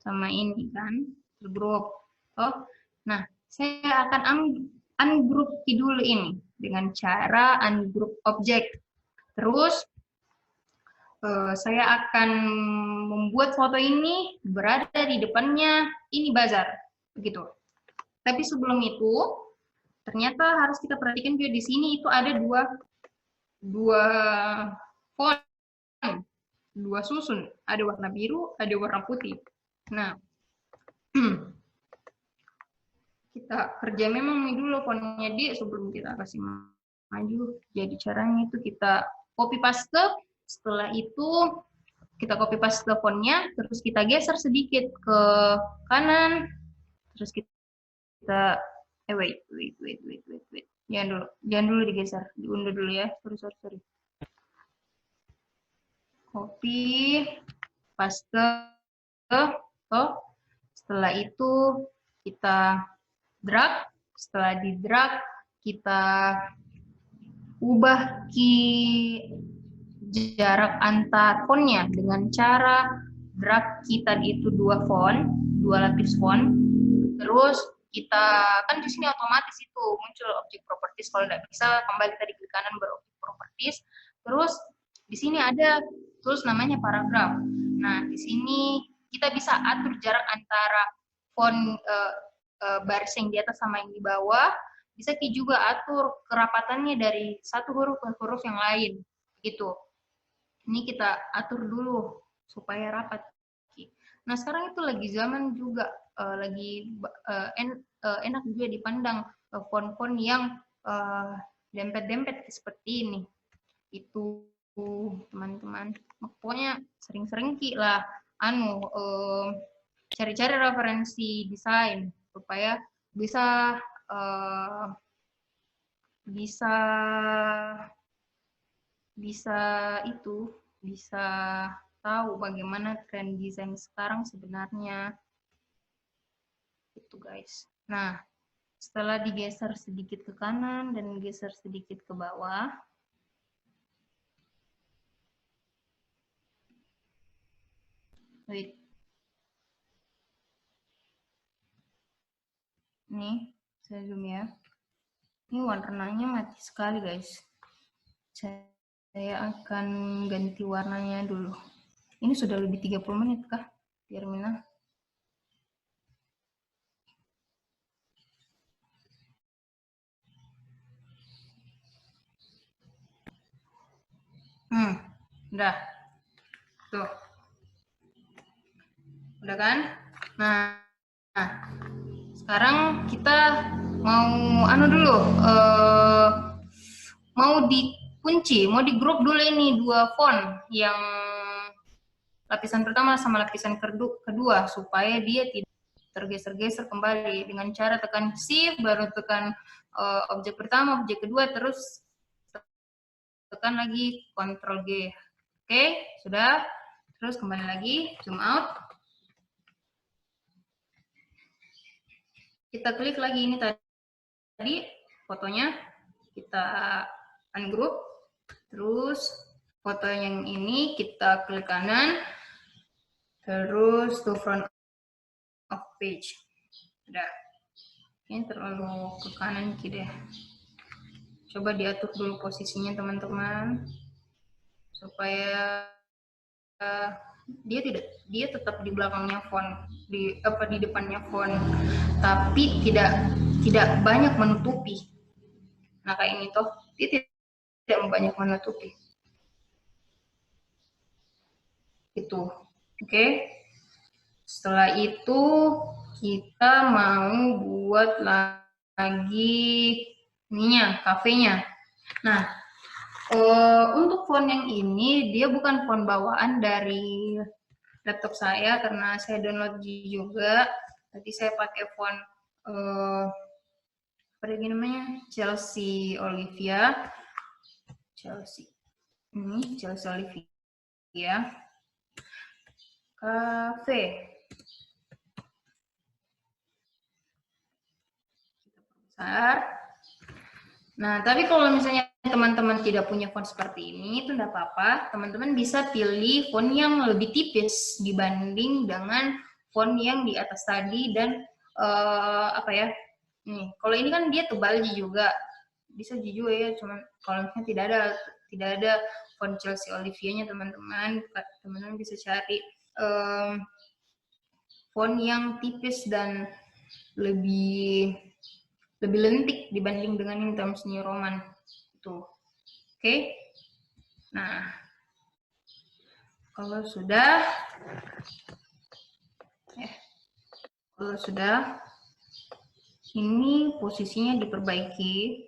sama ini kan tergrup. Oh, nah saya akan ungroup dulu ini dengan cara ungroup objek. Terus saya akan membuat foto ini berada di depannya ini bazar, begitu. Tapi sebelum itu ternyata harus kita perhatikan juga di sini itu ada dua font, dua susun, ada warna biru, ada warna putih. Nah, kita kerja memang dulu fontnya dia sebelum kita kasih maju. Jadi caranya itu kita copy paste, setelah itu kita copy paste fontnya, terus kita geser sedikit ke kanan, terus kita wait. Jangan dulu digeser, diundur dulu ya. Sorry. Copy, paste, setelah itu kita drag, setelah di drag kita ubah jarak antar fontnya dengan cara drag kita itu dua lapis font, terus kita kan di sini otomatis itu muncul objek properties, kalau tidak bisa kembali tadi ke kanan berobjek properties, terus di sini ada terus namanya paragraf. Nah, di sini kita bisa atur jarak antara font baris yang di atas sama yang di bawah, bisa juga atur kerapatannya dari satu huruf ke huruf yang lain gitu. Ini kita atur dulu supaya rapat. Nah, sekarang itu lagi zaman juga lagi enak juga dipandang font-font yang dempet-dempet seperti ini. Itu teman-teman. Pokoknya sering-sering lah cari-cari referensi desain supaya bisa bisa tahu bagaimana tren desain sekarang sebenarnya. Itu guys. Nah, setelah digeser sedikit ke kanan dan geser sedikit ke bawah, wait. Nih, saya zoom ya. Ini warnanya mati sekali guys. Saya akan ganti warnanya dulu. Ini sudah lebih 30 menit kah, Hermina? Udah. Tuh. Udah kan? Nah, sekarang kita mau dulu. Mau dikunci, mau di grup dulu ini dua font yang lapisan pertama sama lapisan kedua supaya dia tidak tergeser-geser kembali. Dengan cara tekan Shift, baru tekan objek pertama, objek kedua, terus tekan lagi Ctrl G. Oke, sudah. Terus kembali lagi, zoom out. Kita klik lagi ini tadi fotonya, kita ungroup. Terus foto yang ini kita klik kanan, terus to front of page. Udah. Ini terlalu ke kanan gitu ya. Coba diatur dulu posisinya teman-teman supaya dia tetap di belakangnya font, di depannya font, tapi tidak banyak menutupi. Nah kayak ini toh, dia tidak banyak menutupi. Itu, oke. Setelah itu kita mau buat lagi ininya, kafenya. Nah, untuk font yang ini dia bukan font bawaan dari laptop saya karena saya download juga. Tadi saya pakai font apa namanya, Chelsea Olivia. Ini Chelsea Olivia. Cafe. Besar. Nah, tapi kalau misalnya teman-teman tidak punya font seperti ini, itu tidak apa-apa. Teman-teman bisa pilih font yang lebih tipis dibanding dengan font yang di atas tadi dan apa ya? Nih, kalau ini kan dia tebal juga, bisa juga ya. Cuman kalau misalnya tidak ada font Chelsea Olivia-nya teman-teman bisa cari font yang tipis dan lebih lentik dibanding dengan ini Times New Roman itu. Oke. Nah, kalau sudah ini posisinya diperbaiki.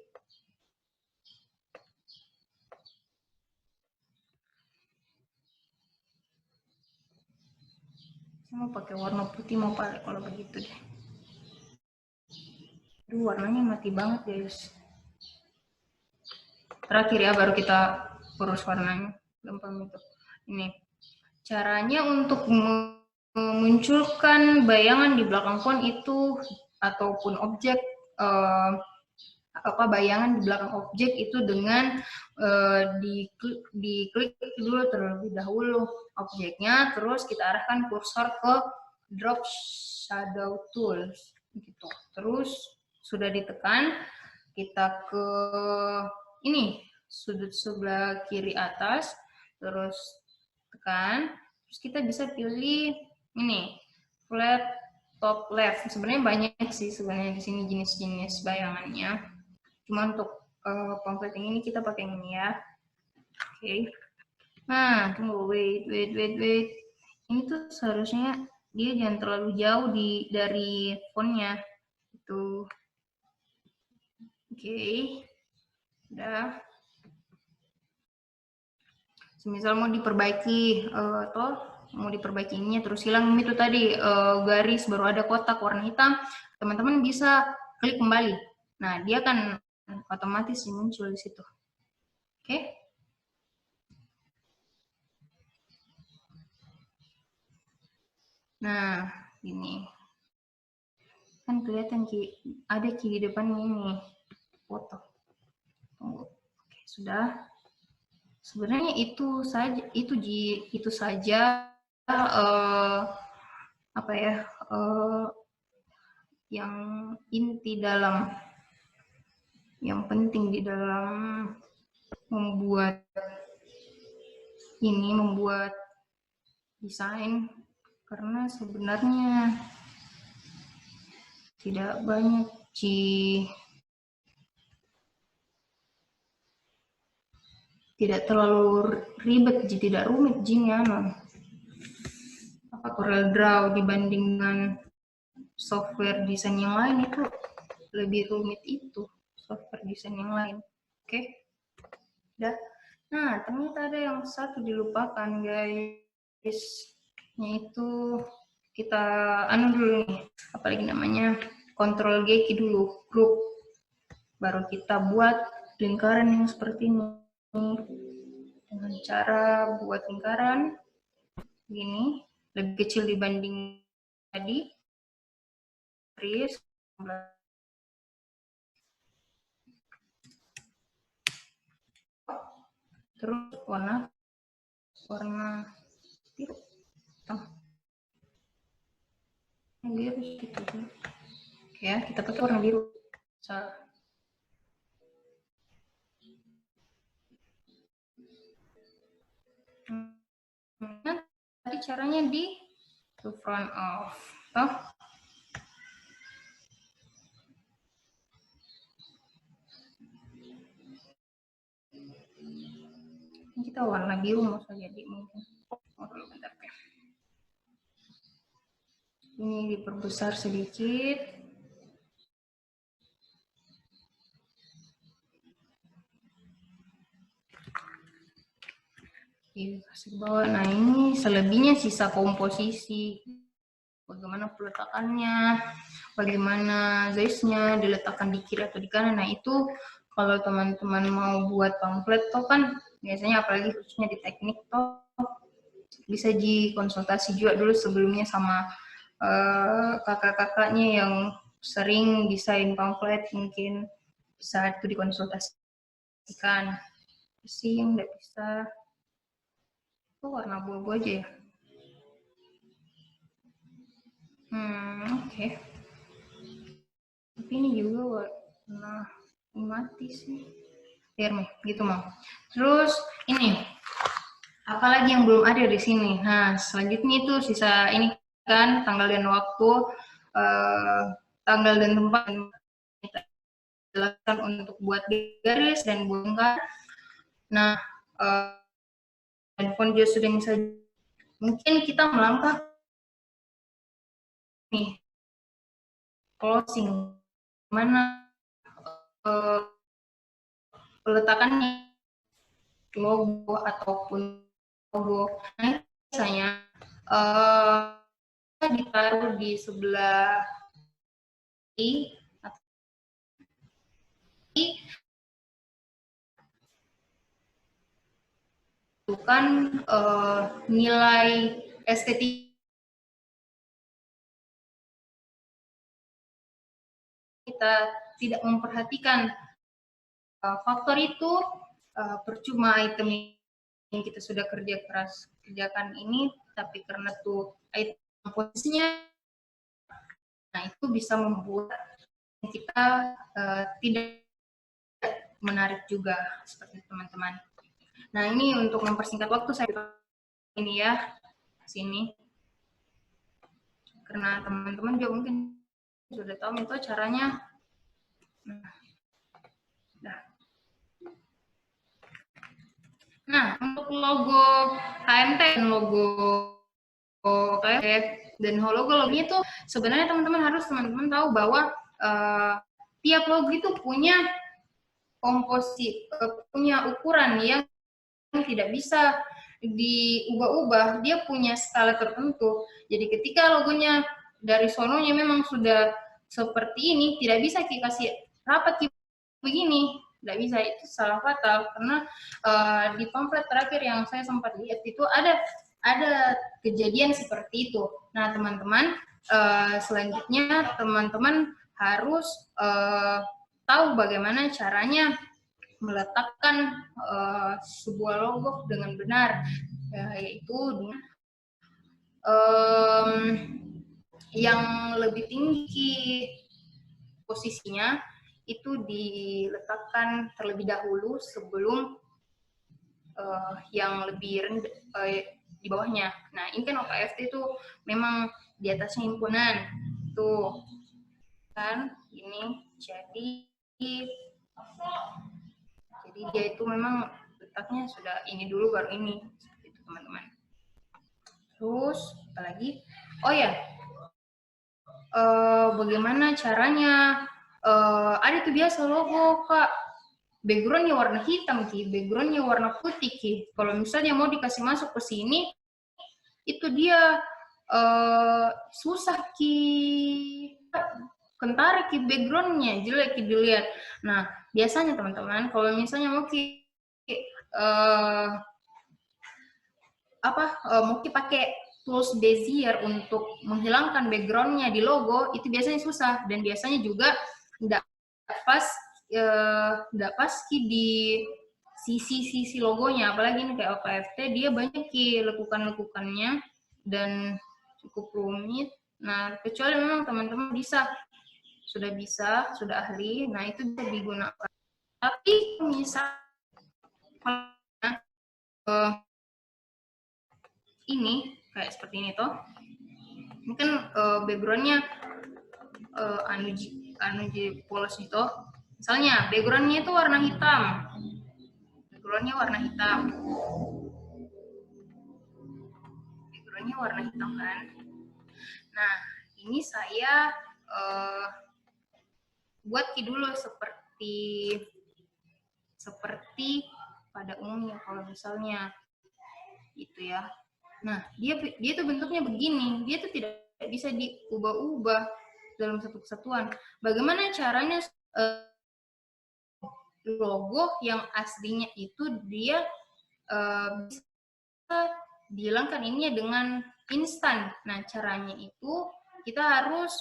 Saya mau pakai warna putih, mau pakai kalau begitu deh. Aduh, warnanya mati banget guys. Terakhir ya, baru kita urus warnanya. Gampang itu. Ini caranya untuk memunculkan bayangan di belakang font itu ataupun objek bayangan di belakang objek itu dengan diklik dulu terlebih dahulu objeknya, terus kita arahkan kursor ke drop shadow tools gitu. Terus sudah ditekan, kita ke ini sudut sebelah kiri atas, terus tekan, terus kita bisa pilih ini flat top left. Sebenarnya banyak sih sebenarnya di sini jenis-jenis bayangannya. Cuma untuk pamflet yang ini kita pakai yang ini ya. Oke. Nah, tunggu, wait. Ini tuh seharusnya dia jangan terlalu jauh dari fontnya. Itu. Oke. Udah. Semisal mau diperbaiki mau diperbaiki ininya terus hilang itu tadi garis baru ada kotak warna hitam, teman-teman bisa klik kembali. Nah, dia akan otomatis muncul di situ. Oke. Nah, ini kan kelihatan ada di depan ini foto. Tunggu. Oke, sudah. Sebenarnya itu saja apa ya, yang inti dalam, yang penting di dalam membuat desain, karena sebenarnya tidak banyak tidak terlalu ribet, tidak rumit apa Corel Draw dibandingkan software desain yang lain, itu lebih rumit itu software desain yang lain. Oke. Udah. Nah, ternyata ada yang satu dilupakan, guys. Yaitu kita dulu nih, apalagi namanya, Ctrl G dulu, group. Baru kita buat lingkaran yang seperti ini. Dengan cara buat lingkaran gini, lebih kecil dibanding tadi. Terus warna biru, biru gitu. Oke ya, kita pakai warna biru. Nah, tadi caranya di to front of, toh. Kita warna biru mau jadi mungkin. Bentar ya. Ini diperbesar sedikit. Kasih bawah. Nah, ini selebihnya sisa komposisi. Bagaimana peletakannya, bagaimana size-nya, diletakkan di kiri atau di kanan. Nah, itu kalau teman-teman mau buat pamflet toh kan biasanya, apalagi khususnya di teknik toh, bisa dikonsultasi juga dulu sebelumnya sama kakak-kakaknya yang sering desain pamflet, mungkin bisa itu dikonsultasikan. Sih yang nggak bisa, warna abu-abu aja ya. Oke. Tapi ini juga warna mati sih. Biar gitu mau. Terus ini, apalagi yang belum ada di sini. Nah, selanjutnya itu sisa ini kan, tanggal dan waktu, tanggal dan tempat kita jelaskan untuk buat garis dan bongkar. Nah, handphone juga sudah bisa. Mungkin kita melangkah nih closing, mana peletakannya logo ataupun logo. Nah, biasanya ditaruh di sebelah kiri, bukan nilai estetik kita tidak memperhatikan faktor itu, percuma item yang kita sudah kerjakan ini, tapi karena tuh item posisinya, nah itu bisa membuat kita tidak menarik juga, seperti teman-teman. Nah, ini untuk mempersingkat waktu saya ini ya sini, karena teman-teman juga mungkin sudah tahu itu caranya. Nah, untuk logo HMT dan logo dan logo-logonya itu sebenarnya teman-teman tahu bahwa tiap logo itu punya komposisi, punya ukuran yang tidak bisa diubah-ubah, dia punya skala tertentu. Jadi ketika logonya dari sononya memang sudah seperti ini, tidak bisa kita kasih rapat begini, tidak bisa, itu salah fatal karena di pamflet terakhir yang saya sempat lihat itu ada kejadian seperti itu. Nah teman-teman, selanjutnya teman-teman harus tahu bagaimana caranya meletakkan sebuah logo dengan benar, yaitu dengan yang lebih tinggi posisinya itu diletakkan terlebih dahulu sebelum yang lebih rendah di bawahnya. Nah ini kan OKFT itu memang di atasnya himpunan tuh kan, ini jadi dia itu memang letaknya sudah ini dulu baru ini, seperti itu teman-teman. Terus apalagi, oh ya, bagaimana caranya, ada tuh biasa logo Kak, backgroundnya warna hitam Ki, backgroundnya warna putih Ki. Kalau misalnya mau dikasih masuk ke sini, itu dia susah Ki, kentara Ki backgroundnya, jelek Ki dilihat. Nah biasanya teman-teman kalau misalnya mau Ki mau Ki pakai tools Bezier untuk menghilangkan backgroundnya di logo, itu biasanya susah dan biasanya juga tidak pas Ki di sisi logonya, apalagi ini kayak OKFT dia banyak Ki lekukan-lekukannya dan cukup rumit. Nah kecuali memang teman-teman sudah ahli, nah itu bisa digunakan. Tapi misalnya ini kayak seperti ini toh, ini kan backgroundnya anuji polos itu, misalnya backgroundnya itu warna hitam, kan. Nah ini saya buat Ki dulu seperti pada umumnya kalau misalnya itu ya. Nah dia tuh bentuknya begini, dia tuh tidak bisa diubah-ubah dalam satu kesatuan. Bagaimana caranya logo yang aslinya itu dia bisa dihilangkan ininya dengan instan. Nah caranya itu kita harus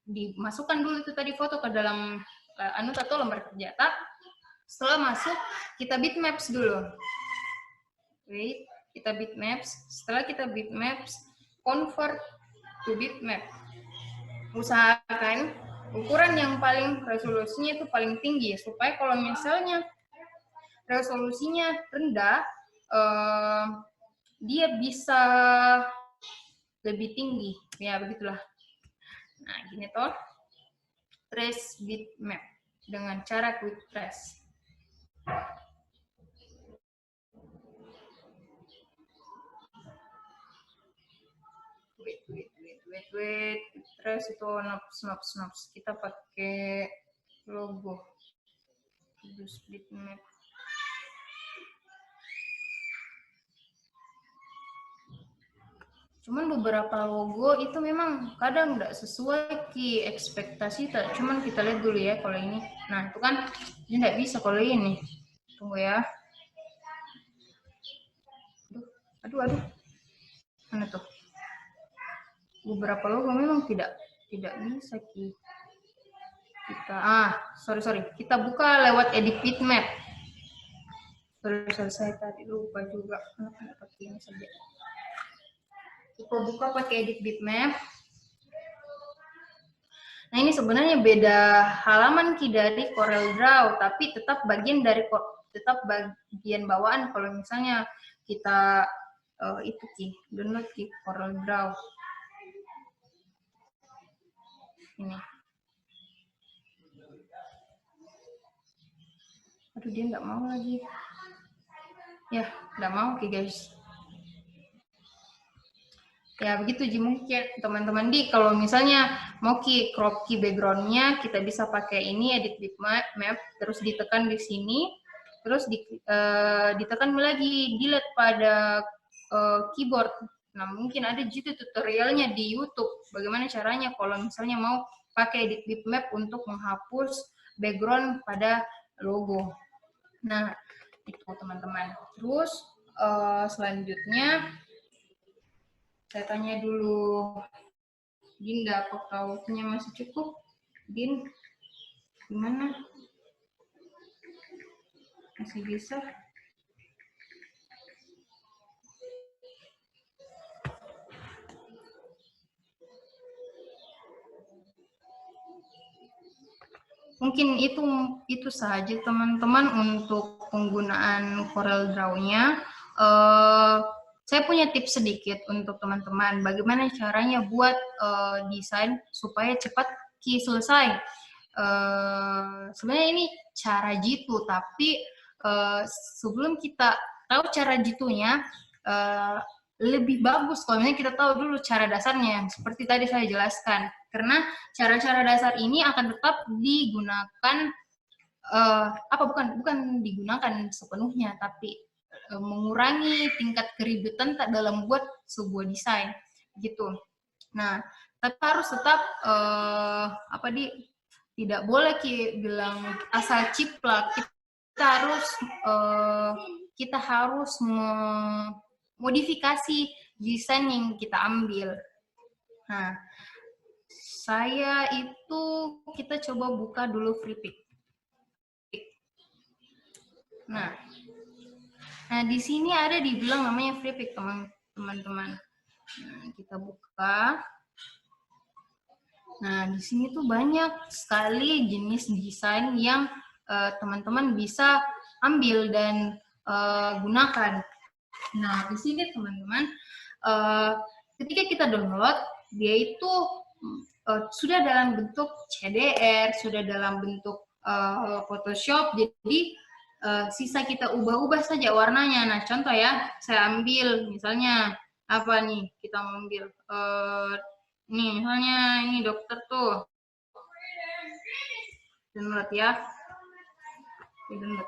dimasukkan dulu itu tadi foto ke dalam anut atau lembar tercetak. Setelah masuk kita bitmaps dulu. Wait, kita bitmaps. Setelah kita bitmaps, convert to bitmap. Usahakan ukuran yang paling resolusinya itu paling tinggi supaya kalau misalnya resolusinya rendah, dia bisa lebih tinggi. Ya begitulah. Nah gini toh, trace bitmap dengan cara quick trace. Wait, trace itu snaps. Kita pakai logo. Use bitmap. Cuman beberapa logo itu memang kadang nggak sesuai Ki ekspektasi. Cuman kita lihat dulu ya kalau ini. Nah itu kan ini nggak bisa kalau ini. Tunggu ya. Aduh. Mana tuh? Beberapa logo memang tidak bisa Ki. Kita sorry. Kita buka lewat edit bitmap. Sorry saya tadi lupa juga. Pakai ini saja. Kita buka pakai edit bitmap. Nah ini sebenarnya beda halaman Ki dari CorelDRAW, tapi tetap bagian bawaan kalau misalnya kita itu Ki, download Ki CorelDRAW. Ini. Aduh dia nggak mau lagi. Ya, nggak mau Ki guys. Ya begitu Ji, mungkin teman-teman kalau misalnya mau crop Ki backgroundnya, kita bisa pakai ini edit bitmap, terus ditekan di sini, terus ditekan lagi delete pada keyboard. Nah mungkin ada juga tutorialnya di YouTube bagaimana caranya kalau misalnya mau pakai edit bitmap untuk menghapus background pada logo. Nah, itu teman-teman. Terus selanjutnya saya tanya dulu, Dinda, apakah waktunya masih cukup? Din, gimana? Masih bisa? Mungkin itu saja teman-teman untuk penggunaan Corel Draw-nya. Saya punya tips sedikit untuk teman-teman. Bagaimana caranya buat desain supaya cepat selesai. Sebenarnya ini cara jitu, tapi sebelum kita tahu cara jitunya, lebih bagus kalau misalnya kita tahu dulu cara dasarnya. Seperti tadi saya jelaskan. Karena cara-cara dasar ini akan tetap digunakan, bukan digunakan sepenuhnya, tapi mengurangi tingkat keributan dalam buat sebuah desain, gitu. Nah, tapi harus tetap tidak boleh bilang asal ciplak. Kita harus memodifikasi desain yang kita ambil. Nah, kita coba buka dulu Freepik. Nah, di sini ada dibilang namanya Freepik, teman-teman. Nah, kita buka. Nah, di sini tuh banyak sekali jenis desain yang teman-teman bisa ambil dan gunakan. Nah, di sini teman-teman, ketika kita download, dia itu sudah dalam bentuk CDR, sudah dalam bentuk Photoshop, jadi sisa kita ubah-ubah saja warnanya. Nah, contoh ya, saya ambil misalnya apa nih, kita ambil nih misalnya ini dokter tuh, download ya, download.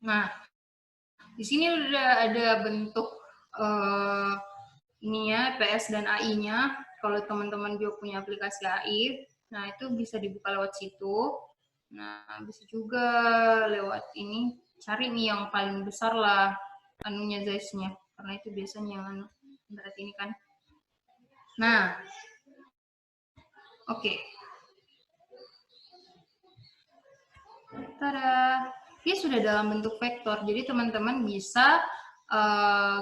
Nah, di sini udah ada bentuk ini ya, PS dan AI-nya. Kalau teman-teman juga punya aplikasi AI, nah itu bisa dibuka lewat situ. Nah, bisa juga lewat ini, cari nih yang paling besar lah anunya, size-nya. Karena itu biasanya yang berat ini kan. Nah, oke. Tada! Dia sudah dalam bentuk vektor, jadi teman-teman bisa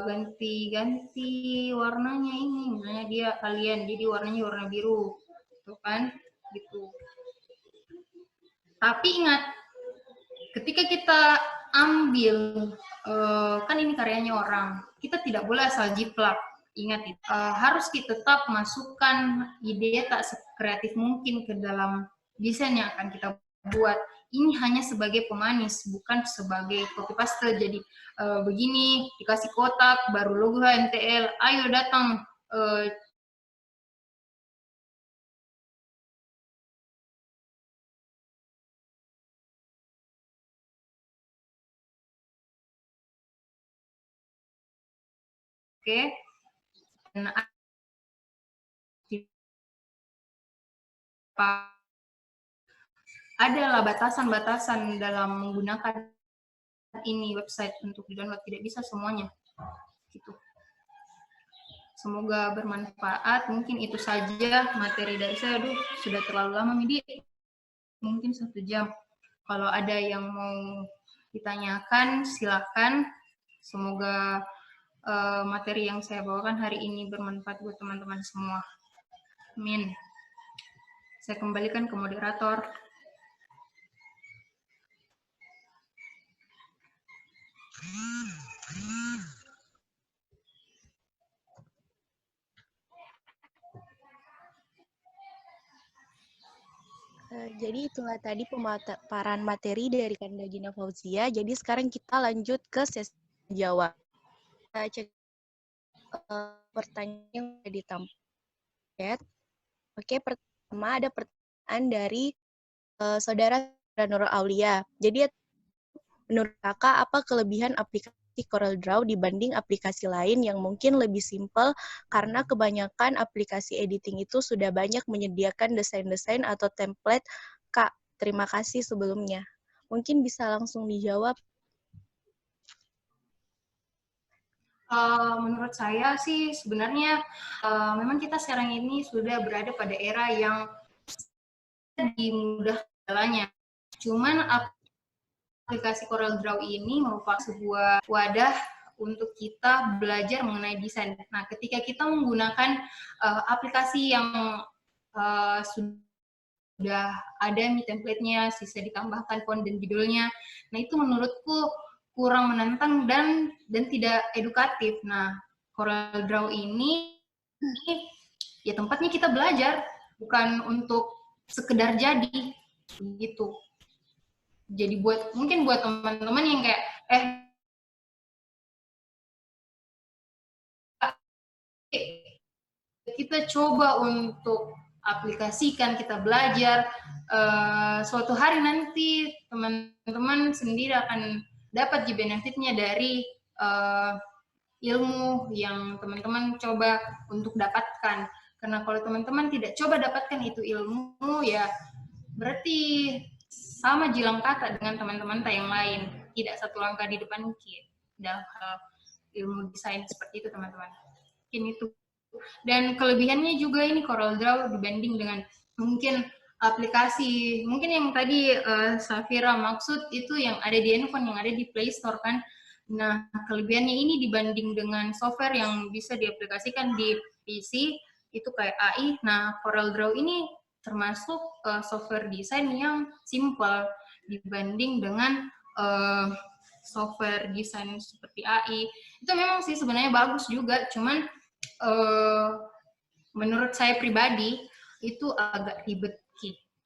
ganti-ganti warnanya ini. Misalnya dia kalian, jadi warnanya warna biru, gitu kan? Gitu. Tapi ingat, ketika kita ambil, kan ini karyanya orang, kita tidak boleh asal jiplak. Ingat, harus kita tetap masukkan ide tak sekreatif mungkin ke dalam desain yang akan kita buat. Ini hanya sebagai pemanis, bukan sebagai copy paste. Jadi begini, dikasih kotak, baru logo HMTL, ayo datang. Oke. Adalah batasan-batasan dalam menggunakan ini website untuk di-download, tidak bisa semuanya. Gitu. Semoga bermanfaat. Mungkin itu saja materi dari saya. Aduh, sudah terlalu lama, Midi. Mungkin 1 jam. Kalau ada yang mau ditanyakan, silakan. Semoga materi yang saya bawakan hari ini bermanfaat buat teman-teman semua. Amin. Saya kembalikan ke moderator. Jadi itulah tadi pemaparan materi dari Kanda Gina Fauzia. Jadi sekarang kita lanjut ke sesi jawab. Kita cek pertanyaan yang ada di template. Oke, pertama ada pertanyaan dari Saudara Nurul Aulia. Jadi menurut Kakak, apa kelebihan aplikasi CorelDRAW dibanding aplikasi lain yang mungkin lebih simpel karena kebanyakan aplikasi editing itu sudah banyak menyediakan desain-desain atau template. Kak, terima kasih sebelumnya. Mungkin bisa langsung dijawab. Menurut saya sih sebenarnya memang kita sekarang ini sudah berada pada era yang dimudah segalanya. Cuman aplikasi CorelDRAW ini merupakan sebuah wadah untuk kita belajar mengenai desain. Nah, ketika kita menggunakan aplikasi yang sudah ada nih template-nya, sisa ditambahkan font dan judulnya. Nah, itu menurutku kurang menantang dan tidak edukatif. Nah, CorelDRAW ini ya tempatnya kita belajar, bukan untuk sekedar jadi gitu. Jadi mungkin buat teman-teman yang kayak kita coba untuk aplikasikan, kita belajar, suatu hari nanti teman-teman sendiri akan dapat benefitnya dari ilmu yang teman-teman coba untuk dapatkan. Karena kalau teman-teman tidak coba dapatkan itu ilmu, ya berarti sama jilang kata dengan teman-teman yang lain, tidak satu langkah di depan kita dalam hal ilmu desain seperti itu, teman-teman. Mungkin itu. Dan kelebihannya juga ini CorelDRAW dibanding dengan mungkin aplikasi, mungkin yang tadi Safira maksud itu yang ada di handphone, yang ada di Play Store kan. Nah, kelebihannya ini dibanding dengan software yang bisa diaplikasikan di PC, itu kayak AI. Nah, CorelDRAW ini termasuk software desain yang simple dibanding dengan software desain seperti AI. Itu memang sih sebenarnya bagus juga, cuman menurut saya pribadi itu agak ribet.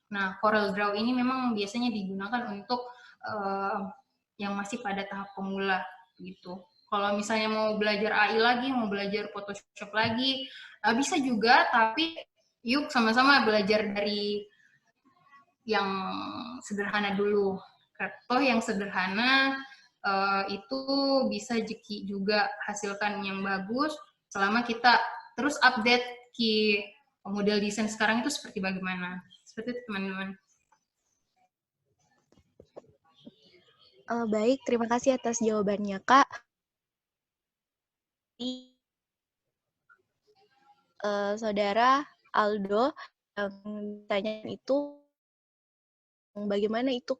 Nah, CorelDRAW ini memang biasanya digunakan untuk yang masih pada tahap pemula gitu. Kalau misalnya mau belajar AI lagi, mau belajar Photoshop lagi, bisa juga, tapi yuk sama-sama belajar dari yang sederhana dulu. Toh yang sederhana itu bisa juga hasilkan yang bagus selama kita terus update model desain sekarang itu seperti bagaimana. Seperti itu, teman-teman. Baik, terima kasih atas jawabannya, Kak. Saudara Aldo yang tanya itu, bagaimana itu?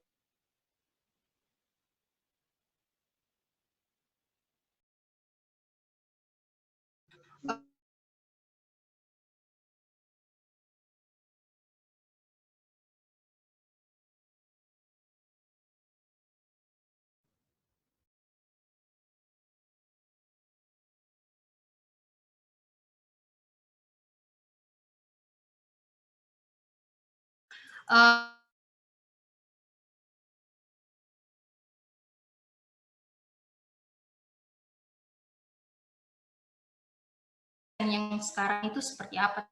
Yang sekarang itu seperti apa,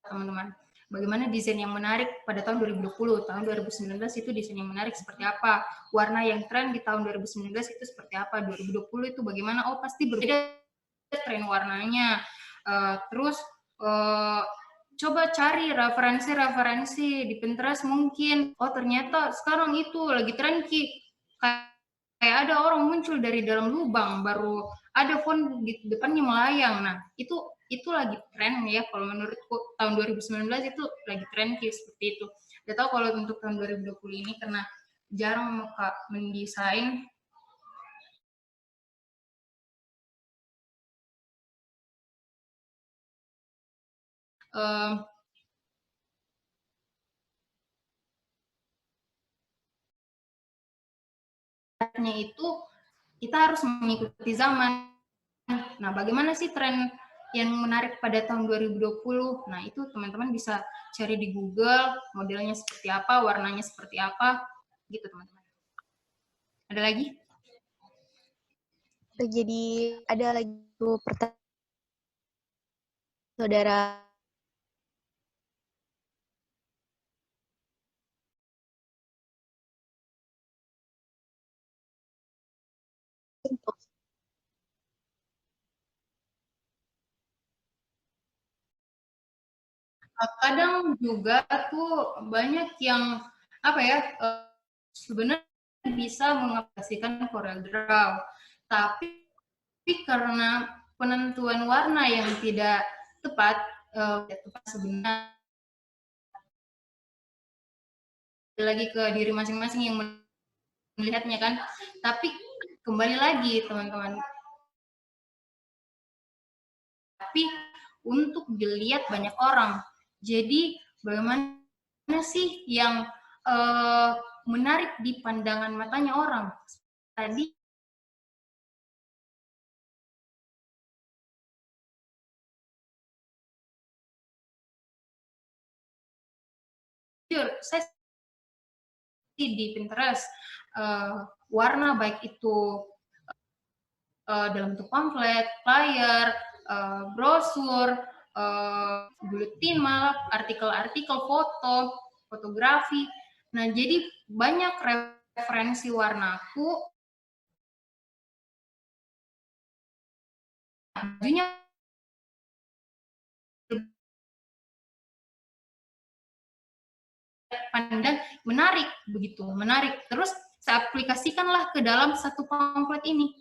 teman-teman? Bagaimana desain yang menarik pada tahun 2020, tahun 2019 itu desain yang menarik seperti apa? Warna yang tren di tahun 2019 itu seperti apa? 2020 itu bagaimana? Oh, pasti berbeda tren warnanya. Terus coba cari referensi-referensi di Pinterest mungkin. Oh, ternyata sekarang itu lagi tren kayak ada orang muncul dari dalam lubang, baru ada font di depannya melayang. Nah, itu lagi tren ya, kalau menurutku tahun 2019 itu lagi tren seperti itu. Gak tahu kalau untuk tahun 2020 ini karena jarang mendesain. Itu kita harus mengikuti zaman. Nah, bagaimana sih tren yang menarik pada tahun 2020? Nah, itu teman-teman bisa cari di Google, modelnya seperti apa, warnanya seperti apa, gitu teman-teman. Ada lagi? Jadi ada lagi pertanyaan, saudara untuk kadang juga tuh banyak yang apa ya, sebenarnya bisa mengaplikasikan Corel Draw, tapi karena penentuan warna yang tidak tepat, sebenarnya lagi ke diri masing-masing yang melihatnya kan. Tapi kembali lagi teman-teman, tapi untuk dilihat banyak orang. Jadi bagaimana sih yang menarik di pandangan matanya orang? Tadi saya di Pinterest warna baik itu dalam bentuk pamflet, flyer, brosur, buletin malah, artikel-artikel, foto, fotografi. Nah, jadi banyak referensi warnaku, bajunya pandang menarik, begitu, menarik. Terus saya aplikasikanlah ke dalam satu pamflet ini.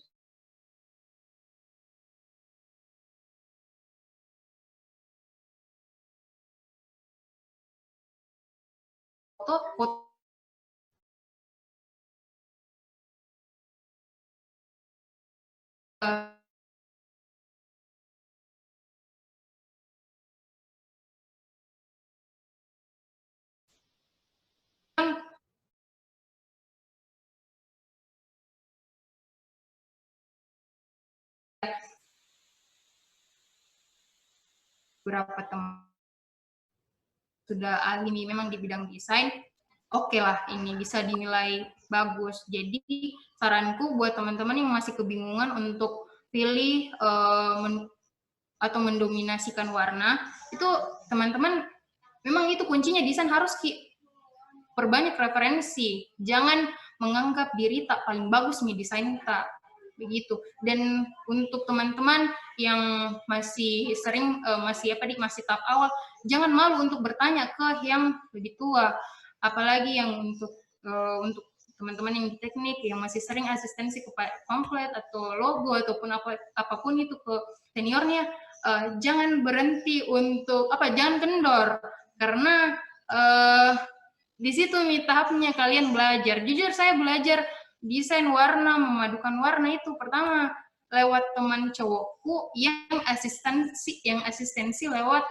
Foto beberapa teman sudah ahli memang di bidang desain, oke lah ini bisa dinilai bagus. Jadi saranku buat teman-teman yang masih kebingungan untuk pilih atau mendominasikan warna, itu teman-teman memang itu kuncinya, desain harus perbanyak referensi. Jangan menganggap diri tak paling bagus nih desain tak begitu. Dan untuk teman-teman yang masih sering masih tahap awal, jangan malu untuk bertanya ke yang lebih tua, apalagi yang untuk teman-teman yang di teknik yang masih sering asistensi ke pamflet atau logo ataupun apapun itu ke seniornya, jangan berhenti untuk jangan kendor, karena di situ nih tahapnya kalian belajar. Jujur saya belajar desain warna, memadukan warna itu pertama lewat teman cowokku yang asistensi lewat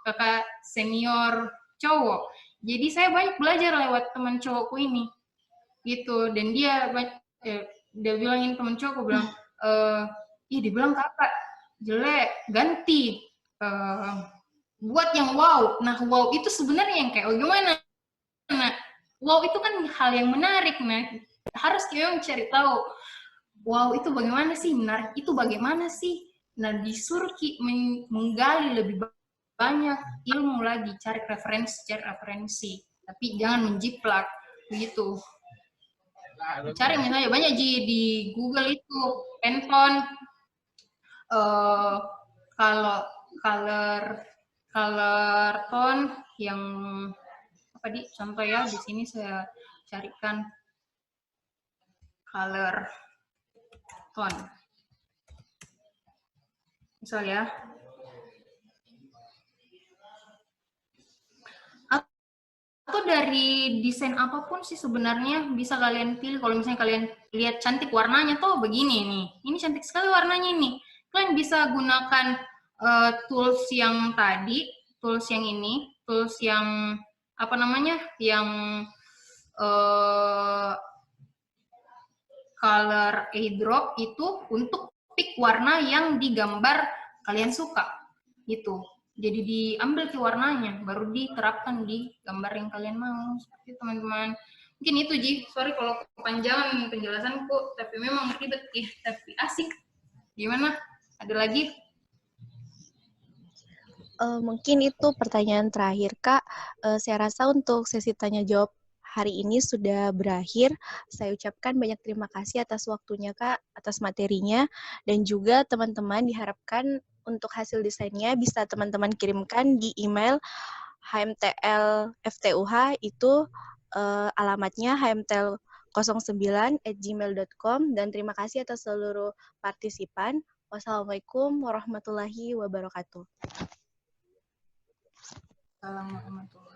kakak senior cowok. Jadi saya banyak belajar lewat teman cowokku ini, gitu. Dan dia bilangin teman cowokku bilang, dia bilang kakak jelek, ganti. Buat yang wow. Nah, wow itu sebenarnya yang kayak gimana? Nah, wow itu kan hal yang menarik. Nah, harus kita cari tahu, wow itu bagaimana sih, menarik itu bagaimana sih. Nah, disuruh menggali lebih banyak ilmu lagi, cari referensi. Tapi jangan menjiplak, begitu. Cari misalnya banyak di Google itu, Pantone, kalau color tone yang contoh ya, di sini saya carikan color tone misal ya, atau dari desain apapun sih sebenarnya bisa kalian pilih. Kalau misalnya kalian lihat cantik warnanya tuh begini nih, ini cantik sekali warnanya ini, kalian bisa gunakan tools yang tadi, tools yang ini, tools yang yang color eyedrop itu untuk pick warna yang digambar kalian suka, gitu. Jadi diambil ke warnanya, baru diterapkan di gambar yang kalian mau. Seperti teman-teman. Mungkin itu, Ji. Sorry kalau kepanjangan penjelasanku, tapi memang ribet, tapi asik. Gimana? Ada lagi? Mungkin itu pertanyaan terakhir, Kak. Saya rasa untuk sesi tanya jawab hari ini sudah berakhir. Saya ucapkan banyak terima kasih atas waktunya Kak, atas materinya, dan juga teman-teman diharapkan untuk hasil desainnya bisa teman-teman kirimkan di email hmtlftuh, itu alamatnya hmtl09@gmail.com, dan terima kasih atas seluruh partisipan. Wassalamualaikum warahmatullahi wabarakatuh. Assalamualaikum warahmatullahi wabarakatuh.